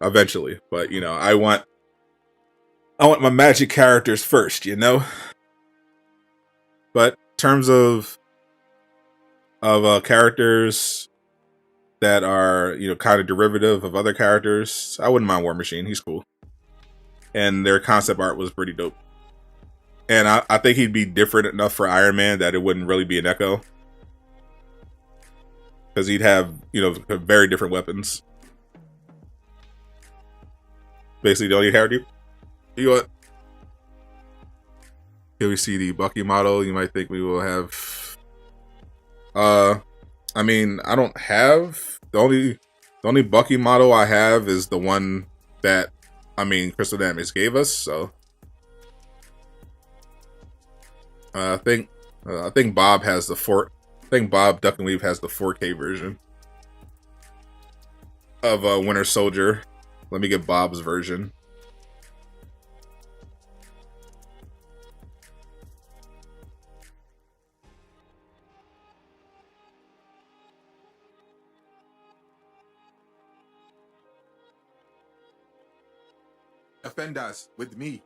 eventually. But you know, I want my Magic characters first, you know. But in terms of characters that are, you know, kind of derivative of other characters, I wouldn't mind War Machine. He's cool, and their concept art was pretty dope. And I think he'd be different enough for Iron Man that it wouldn't really be an echo, because he'd have, you know, very different weapons. Basically, the only character. You what? Here we see the Bucky model. You might think we will have. I mean, I don't have the only Bucky model I have is the one that, I mean, Crystal Dynamics gave us. So I think Bob has the I think Bob Duck and Weave has the 4K version of Winter Soldier. Let me get Bob's version. Offend us with me.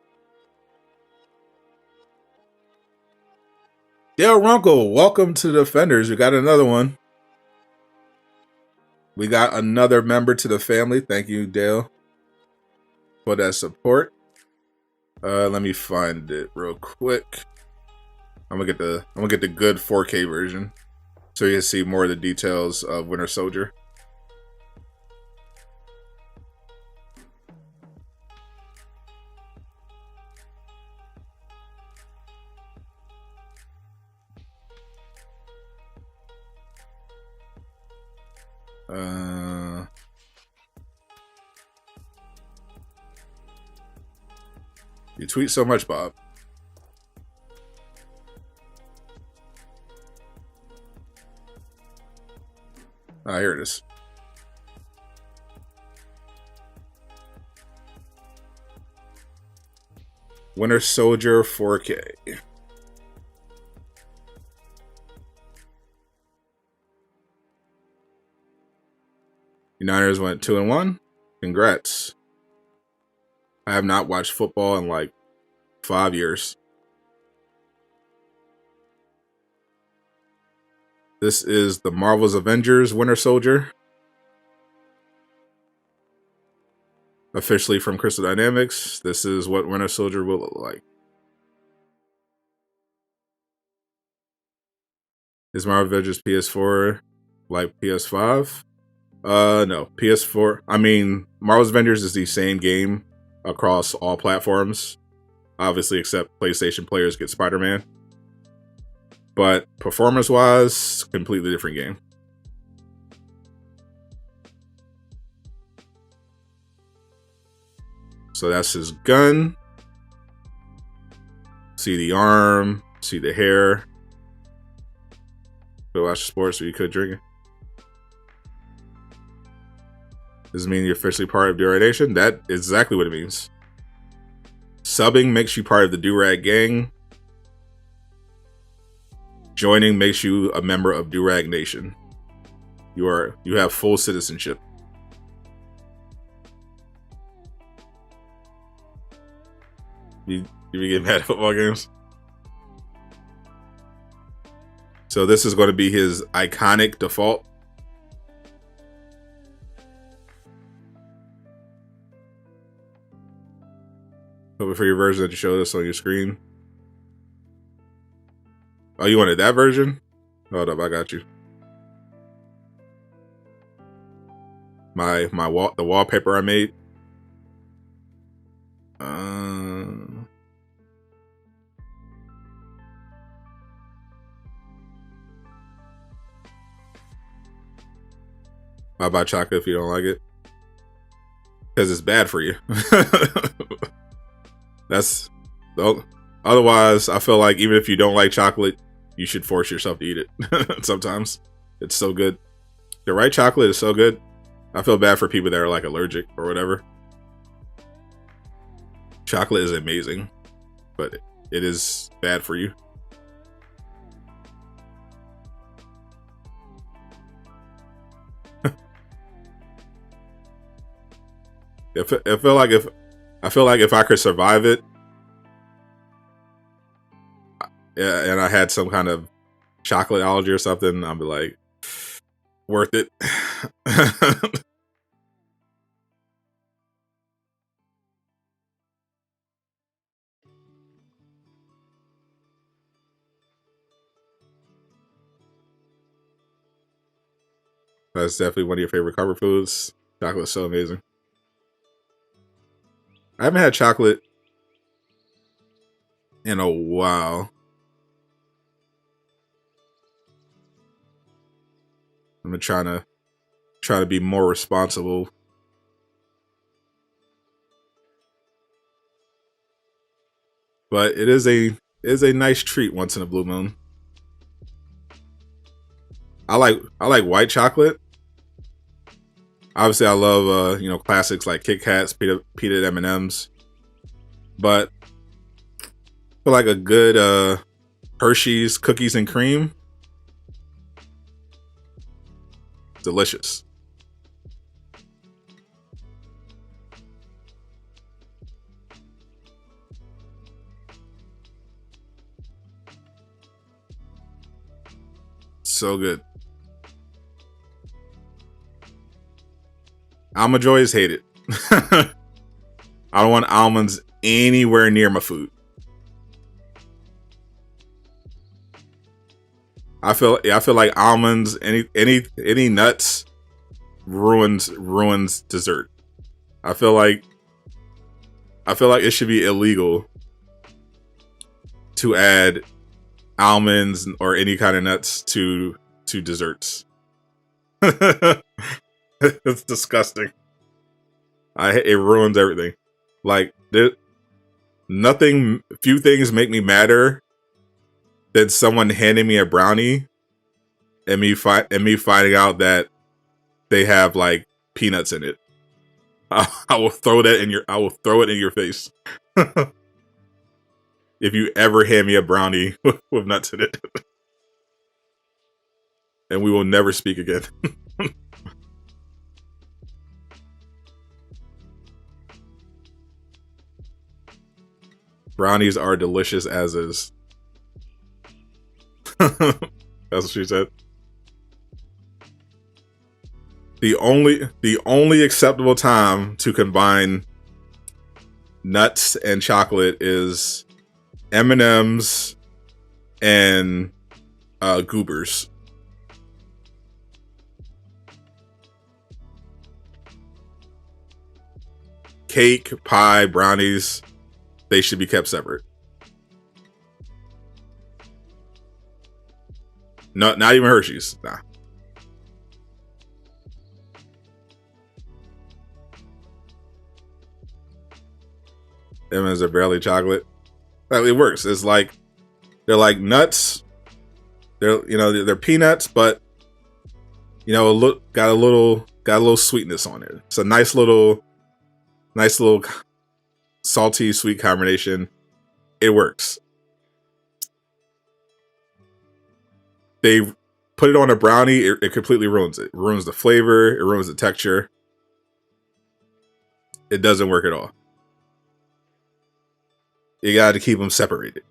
Dale Runkle, welcome to the Defenders. We got another one. We got another member to the family. Thank you, Dale, for that support. Let me find it real quick. I'm gonna get the good 4K version, so you can see more of the details of Winter Soldier. You tweet so much, Bob. Ah, here it is. Winter Soldier 4K. Niners went 2-1. Congrats. I have not watched football in like 5 years. This is the Marvel's Avengers Winter Soldier. Officially from Crystal Dynamics. This is what Winter Soldier will look like. Is Marvel Avengers PS4 like PS5? No. PS4. I mean, Marvel's Avengers is the same game across all platforms. Obviously, except PlayStation players get Spider-Man. But performance-wise, completely different game. So that's his gun. See the arm. See the hair. Go watch sports so you could drink it. Does it mean you're officially part of Durag Nation? That is exactly what it means. Subbing makes you part of the Durag gang. Joining makes you a member of Durag Nation. You have full citizenship. You get mad at football games? So this is going to be his iconic default. Hoping for your version that you showed us on your screen. Oh, you wanted that version? Hold up, I got you. the wallpaper I made. Bye bye chocolate if you don't like it, because it's bad for you. That's otherwise, I feel like even if you don't like chocolate, you should force yourself to eat it. Sometimes it's so good. The right chocolate is so good. I feel bad for people that are like allergic or whatever. Chocolate is amazing, but it is bad for you. I feel like if I could survive it, yeah, and I had some kind of chocolate allergy or something, I'd be like, worth it. That's definitely one of your favorite comfort foods. Chocolate's so amazing. I haven't had chocolate in a while. I'm trying to be more responsible. But it is a nice treat once in a blue moon. I like white chocolate. Obviously, I love classics like Kit Kats, peanut M&Ms. But I feel like a good Hershey's cookies and cream, delicious. So good. Almond Joys hate it. I don't want almonds anywhere near my food. I feel like almonds, any nuts ruins dessert. I feel like it should be illegal to add almonds or any kind of nuts to desserts. It's disgusting. It ruins everything. Like few things make me madder than someone handing me a brownie and me finding out that they have like peanuts in it. I will throw it in your face. If you ever hand me a brownie with nuts in it. And we will never speak again. Brownies are delicious as is. That's what she said. The only acceptable time to combine nuts and chocolate is M&Ms and goobers. Cake, pie, brownies, they should be kept separate. No, not even Hershey's. Nah. M&Ms are barely chocolate. It works. It's like they're like nuts. They're peanuts, but got a little sweetness on it. It's a nice little salty sweet combination. It works. They put it on a brownie, it completely ruins it. It ruins the flavor, it ruins the texture. It doesn't work at all. You got to keep them separated.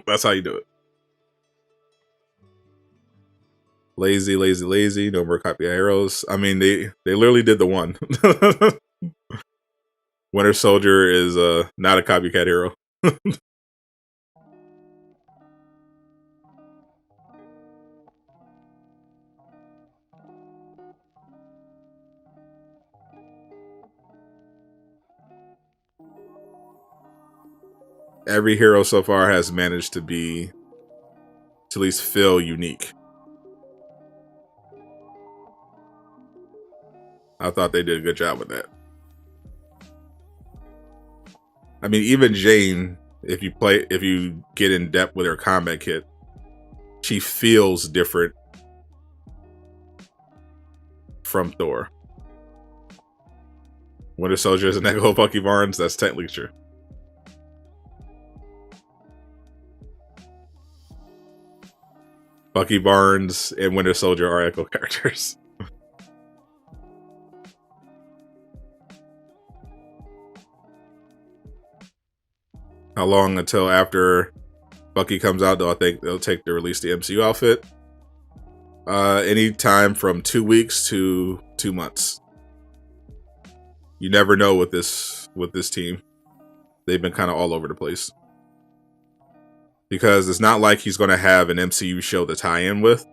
That's how you do it. Lazy, lazy, lazy. No more copy arrows. I mean, they literally did the one. Winter Soldier is not a copycat hero. every hero so far has managed to at least feel unique. I thought they did a good job with that. I mean, even Jane, if you get in depth with her combat kit, she feels different from Thor. Winter Soldier is an echo of Bucky Barnes. That's technically true. Bucky Barnes and Winter Soldier are echo characters. How long until after Bucky comes out, though? I think they'll take to release the MCU outfit. Any time from 2 weeks to 2 months. You never know with this team. They've been kind of all over the place. Because it's not like he's going to have an MCU show to tie in with.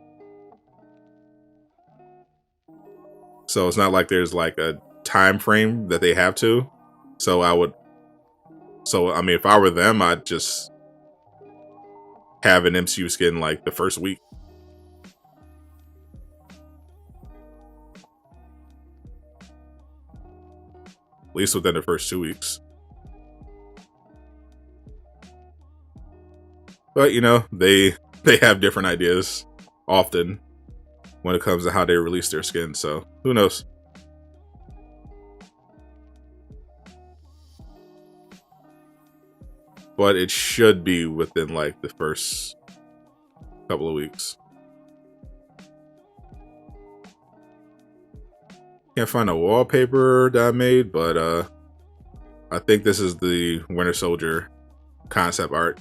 So it's not like there's like a time frame that they have to. So I mean, if I were them, I'd just have an MCU skin like the first week. At least within the first 2 weeks. But, you know, they have different ideas often when it comes to how they release their skin. So, who knows? But it should be within, like, the first couple of weeks. Can't find a wallpaper that I made, but I think this is the Winter Soldier concept art.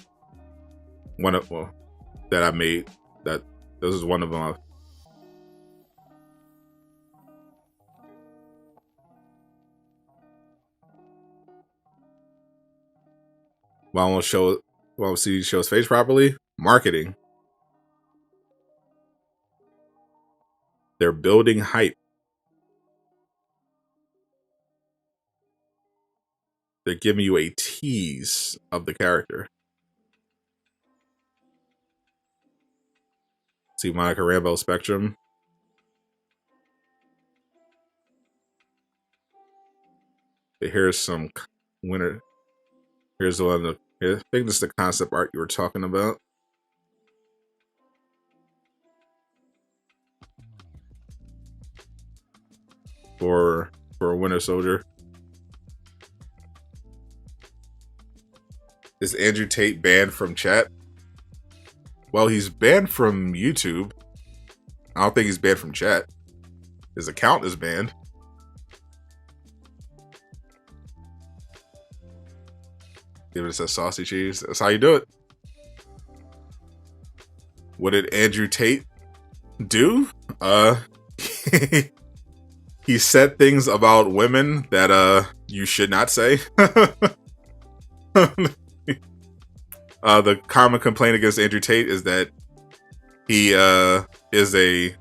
That I made. This is one of them. While we'll see show his face properly. Marketing. They're building hype. They're giving you a tease of the character. See Monica Rambeau Spectrum. Here's some winter. Here's the one. I think this is the concept art you were talking about. For Winter Soldier. Is Andrew Tate banned from chat? Well, he's banned from YouTube. I don't think he's banned from chat. His account is banned. Give it a saucy cheese. That's how you do it. What did Andrew Tate do? He said things about women that you should not say. The common complaint against Andrew Tate is that he is a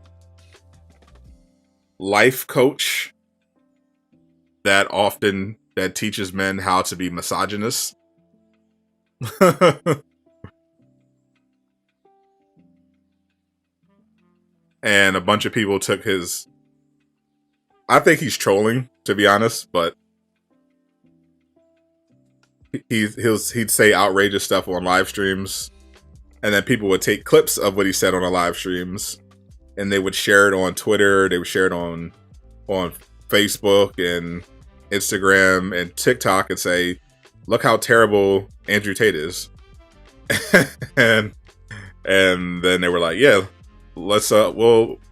life coach that teaches men how to be misogynist. And a bunch of people took his... I think he's trolling, to be honest, but he'd say outrageous stuff on live streams, and then people would take clips of what he said on the live streams, and they would share it on Twitter, they would share it on Facebook and Instagram and TikTok and say, look how terrible Andrew Tate is. and then they were like, yeah, let's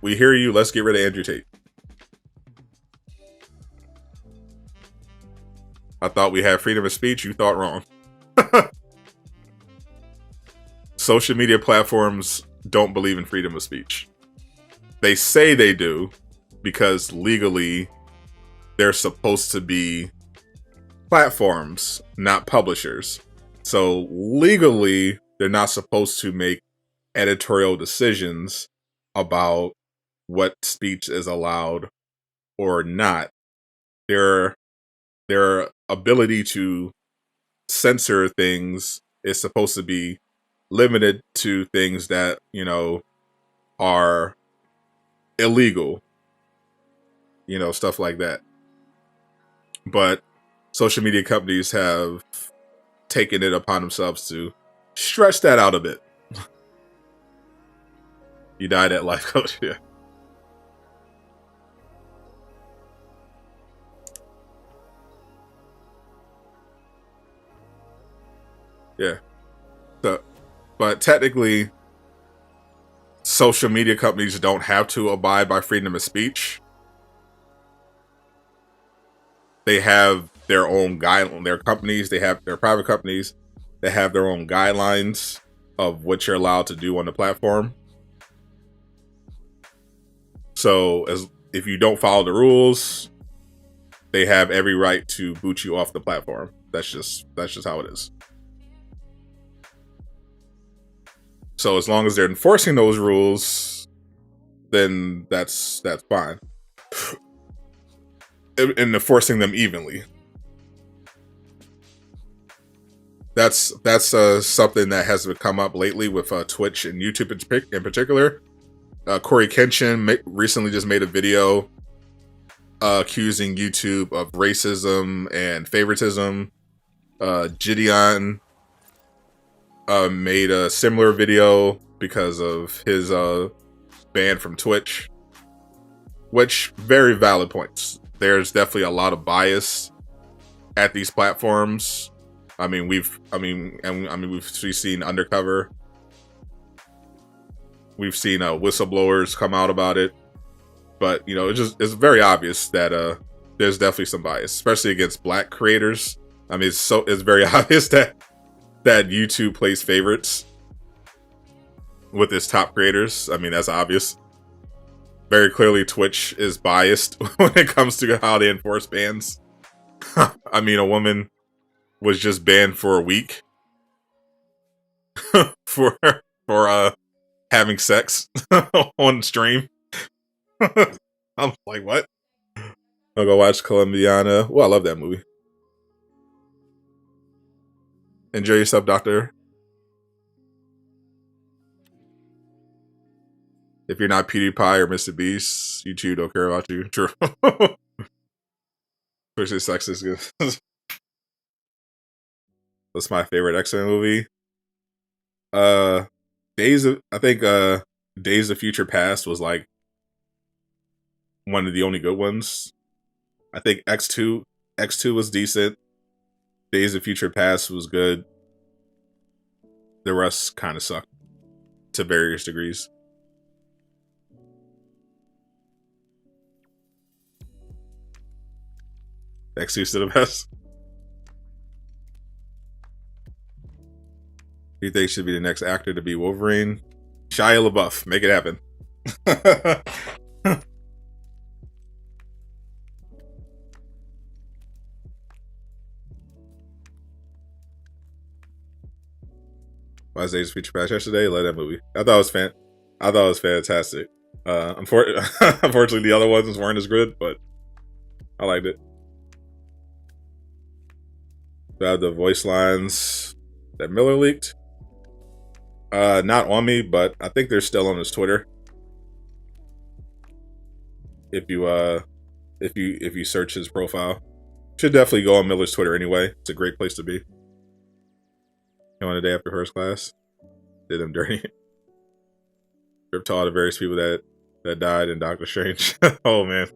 we hear you, let's get rid of Andrew Tate. I thought we had freedom of speech. You thought wrong. Social media platforms don't believe in freedom of speech. They say they do because legally they're supposed to be platforms, not publishers. So legally, they're not supposed to make editorial decisions about what speech is allowed or not. Their ability to censor things It's supposed to be limited to things that, you know, are illegal, you know, stuff like that. But social media companies have taken it upon themselves to stretch that out a bit. You died at life coach, yeah. Yeah. So, but technically, social media companies don't have to abide by freedom of speech. They have their own guidelines. Their companies, they have their private companies, they have their own guidelines of what you're allowed to do on the platform. So, if you don't follow the rules, they have every right to boot you off the platform. That's just how it is. So as long as they're enforcing those rules, then that's fine. And enforcing them evenly. That's something that has come up lately with Twitch and YouTube in particular. Corey Kenshin recently just made a video accusing YouTube of racism and favoritism. Gideon made a similar video because of his ban from Twitch, which very valid points. There's definitely a lot of bias at these platforms. We've seen Undercover. We've seen whistleblowers come out about it, but you know, it's very obvious that there's definitely some bias, especially against Black creators. It's very obvious that YouTube plays favorites with its top creators. That's obvious. Very clearly, Twitch is biased when it comes to how they enforce bans. A woman was just banned for a week for having sex on stream. I'm like, what? I'll go watch Colombiana. Well, I love that movie. Enjoy yourself, Doctor. If you're not PewDiePie or Mr. Beast, YouTube don't care about you. True. Especially sex is good. That's my favorite X-Men movie. Days of Future Past was like one of the only good ones. I think X2 was decent. Days of Future Past was good. The rest kind of sucked to various degrees. X2's still the best. Who do you think should be the next actor to be Wolverine? Shia LaBeouf. Make it happen. My Days of Future Past yesterday. Love that movie. I thought it was fantastic. Unfortunately, the other ones weren't as good, but I liked it. I have the voice lines that Miller leaked. Not on me, but I think they're still on his Twitter. If you search his profile, should definitely go on Miller's Twitter anyway. It's a great place to be. On the day after first class, did them dirty. Ripped all the various people that died in Doctor Strange. Oh man.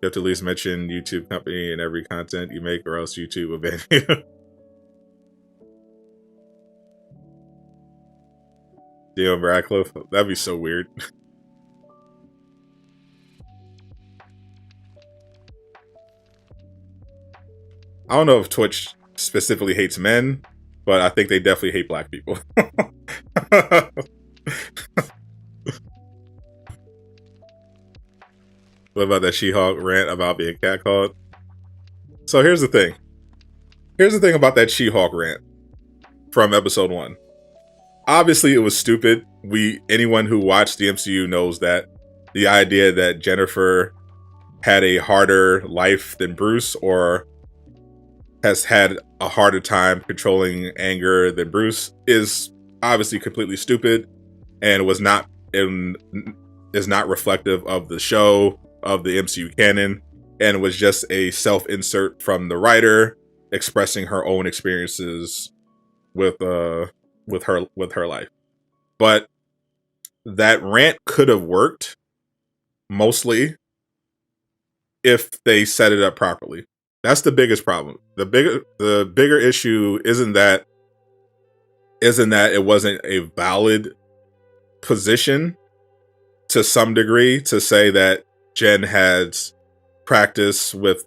You have to at least mention YouTube company in every content you make, or else YouTube will ban you. Dion Radcliffe, that'd be so weird. I don't know if Twitch specifically hates men, but I think they definitely hate Black people. What about that She-Hulk rant about being catcalled? So here's the thing. Here's the thing about that She-Hulk rant from episode 1. Obviously, it was stupid. Anyone who watched the MCU knows that the idea that Jennifer had a harder life than Bruce, or has had a harder time controlling anger than Bruce is obviously completely stupid and is not reflective of the show, of the MCU canon, and was just a self-insert from the writer expressing her own experiences with her life. But that rant could have worked mostly if they set it up properly. That's the biggest problem. The bigger issue isn't that it wasn't a valid position to some degree to say that Jen has practice with,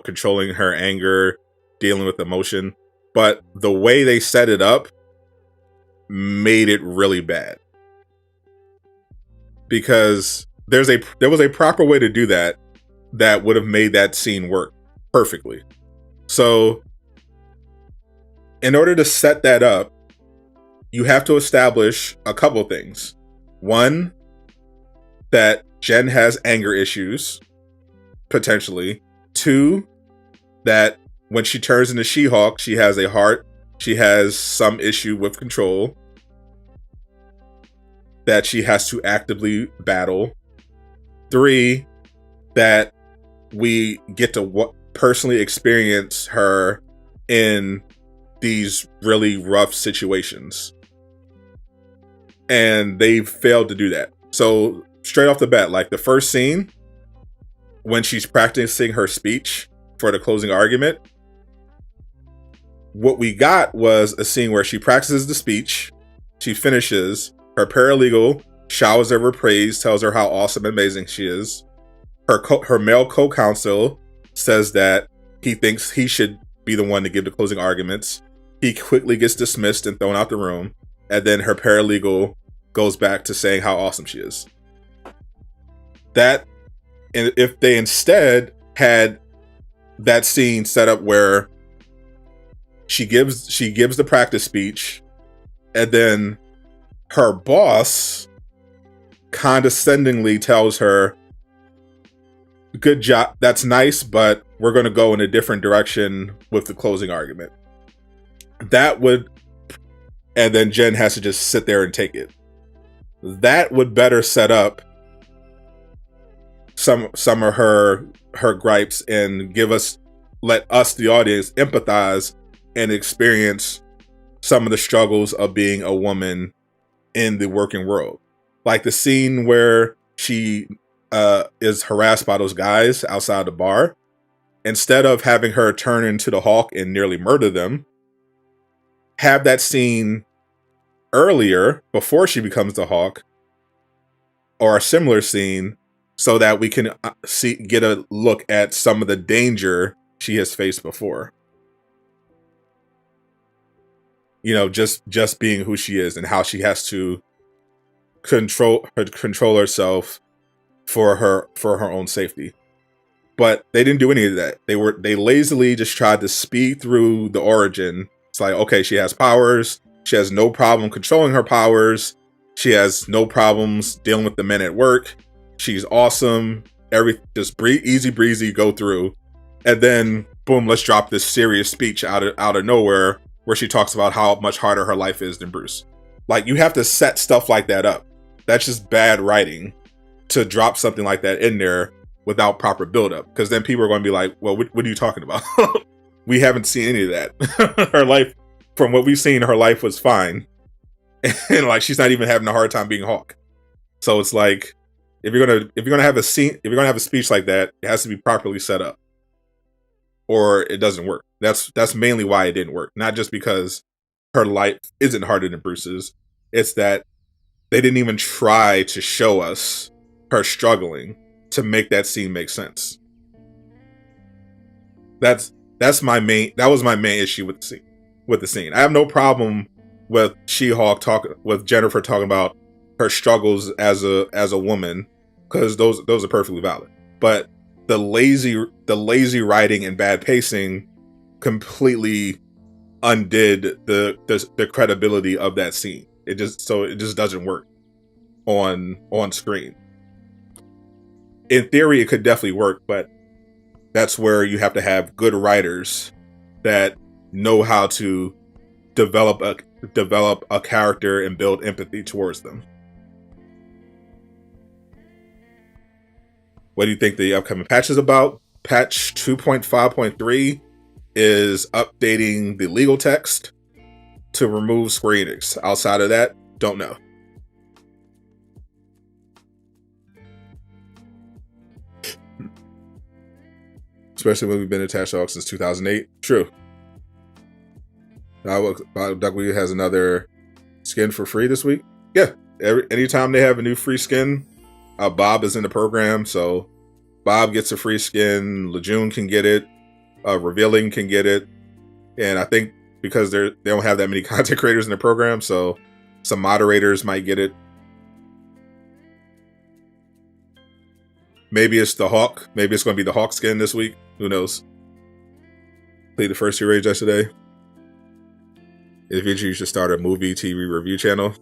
controlling her anger, dealing with emotion, but the way they set it up made it really bad. Because there was a proper way to do that would have made that scene work perfectly. So in order to set that up, you have to establish a couple things. One, that Jen has anger issues, potentially. Two, that when she turns into She-Hulk, she has a heart, she has some issue with control that she has to actively battle. Three, that we get to personally experience her in these really rough situations. And they failed to do that. So straight off the bat, like the first scene, when she's practicing her speech for the closing argument, what we got was a scene where she practices the speech, she finishes, her paralegal showers of her praise, tells her how awesome and amazing she is. Her male co-counsel says that he thinks he should be the one to give the closing arguments. He quickly gets dismissed and thrown out the room, and then her paralegal goes back to saying how awesome she is. That, and if they instead had that scene set up where she gives the practice speech, and then her boss condescendingly tells her, "Good job, that's nice, but we're going to go in a different direction with the closing argument." That would, and then Jen has to just sit there and take it. That would better set up some of her gripes and let us, the audience, empathize and experience some of the struggles of being a woman in the working world. Like the scene where she is harassed by those guys outside the bar. Instead of having her turn into the Hulk and nearly murder them, have that scene earlier, before she becomes the Hulk, or a similar scene, so that we can get a look at some of the danger she has faced before. Just being who she is and how she has to control herself for her own safety. But they didn't do any of that. They lazily just tried to speed through the origin. It's like, okay, she has powers. She has no problem controlling her powers. She has no problems dealing with the men at work. She's awesome. Just easy breezy, go through. And then, boom, let's drop this serious speech out of nowhere where she talks about how much harder her life is than Bruce. Like, you have to set stuff like that up. That's just bad writing to drop something like that in there without proper buildup. Because then people are going to be like, well, what are you talking about? We haven't seen any of that. Her life, from what we've seen, her life was fine. And like, she's not even having a hard time being Hulk. So it's like, if you're gonna have a speech like that, it has to be properly set up, or it doesn't work. That's mainly why it didn't work. Not just because her life isn't harder than Bruce's. It's that they didn't even try to show us her struggling to make that scene make sense. That was my main issue with the scene. I have no problem with She-Hulk with Jennifer talking about her struggles as a woman, because those are perfectly valid. But the lazy writing and bad pacing completely undid the credibility of that scene. It just doesn't work on screen. In theory, it could definitely work, but that's where you have to have good writers that know how to develop a character and build empathy towards them. What do you think the upcoming patch is about? Patch 2.5.3 is updating the legal text to remove Square Enix. Outside of that, don't know. Especially when we've been attached to Hulk since 2008. True. Duckweed has another skin for free this week. Yeah, anytime they have a new free skin, Bob is in the program, so Bob gets a free skin. Laajune can get it. Revealing can get it, and I think because they don't have that many content creators in the program, so some moderators might get it. Maybe it's the Hawk. Maybe it's going to be the Hawk skin this week. Who knows? Played the first 2 raids yesterday. In the future, you should start a movie TV review channel.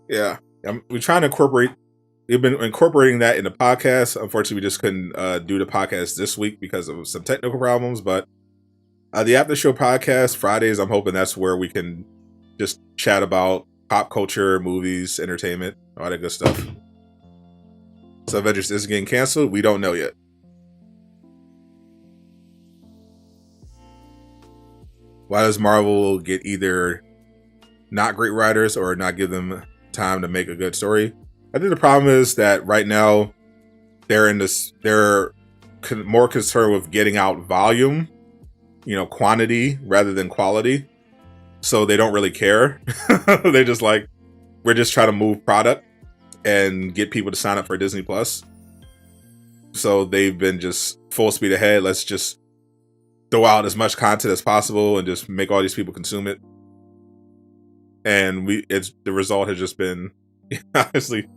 Yeah, we're trying to incorporate. We've been incorporating that in the podcast. Unfortunately, we just couldn't do the podcast this week because of some technical problems. But the After Show podcast, Fridays, I'm hoping that's where we can just chat about pop culture, movies, entertainment, all that good stuff. So Avengers is getting canceled. We don't know yet. Why does Marvel get either not great writers or not give them time to make a good story? I think the problem is that right now they're more concerned with getting out volume, quantity rather than quality. So they don't really care. They're just like, we're just trying to move product and get people to sign up for Disney Plus. So they've been just full speed ahead. Let's just throw out as much content as possible and just make all these people consume it. And the result has just been honestly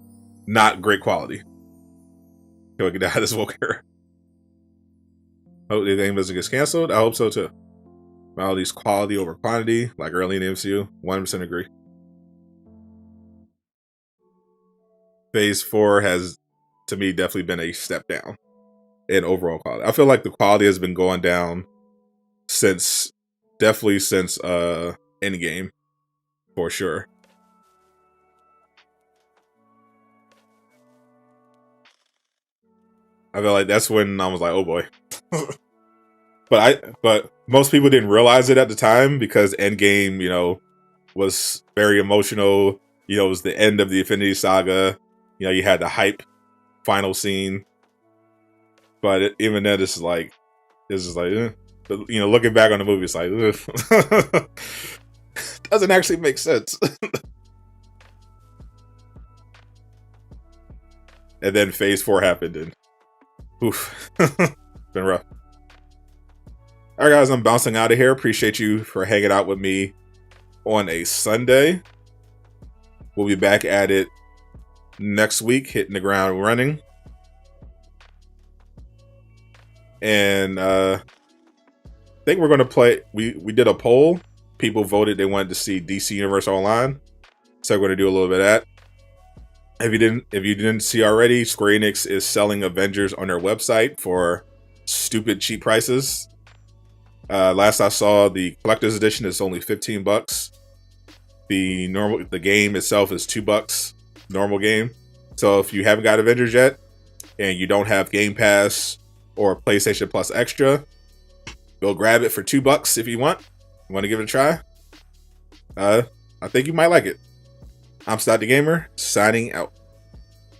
not great quality. Can we get out of this Volker? Hope the game doesn't get canceled. I hope so too. All these quality over quantity, like early in the MCU, 100% agree. Phase 4 has, to me, definitely been a step down in overall quality. I feel like the quality has been going down since Endgame, for sure. I feel like that's when I was like, oh boy. But most people didn't realize it at the time because Endgame, was very emotional. It was the end of the Infinity Saga. You had the hype final scene. But even then, it's just like, But, looking back on the movie, it's like, doesn't actually make sense. And then Phase 4 happened, and oof, been rough. All right, guys, I'm bouncing out of here. Appreciate you for hanging out with me on a Sunday. We'll be back at it next week, hitting the ground running. And I think we're going to play. We did a poll. People voted they wanted to see DC Universe Online, so we're going to do a little bit of that. If you didn't see already, Square Enix is selling Avengers on their website for stupid cheap prices. Last I saw, the collector's edition is only $15. The game itself is $2, normal game. So if you haven't got Avengers yet and you don't have Game Pass or PlayStation Plus Extra, go grab it for $2 if you want. You want to give it a try? I think you might like it. I'm Sadot the Gamer, signing out.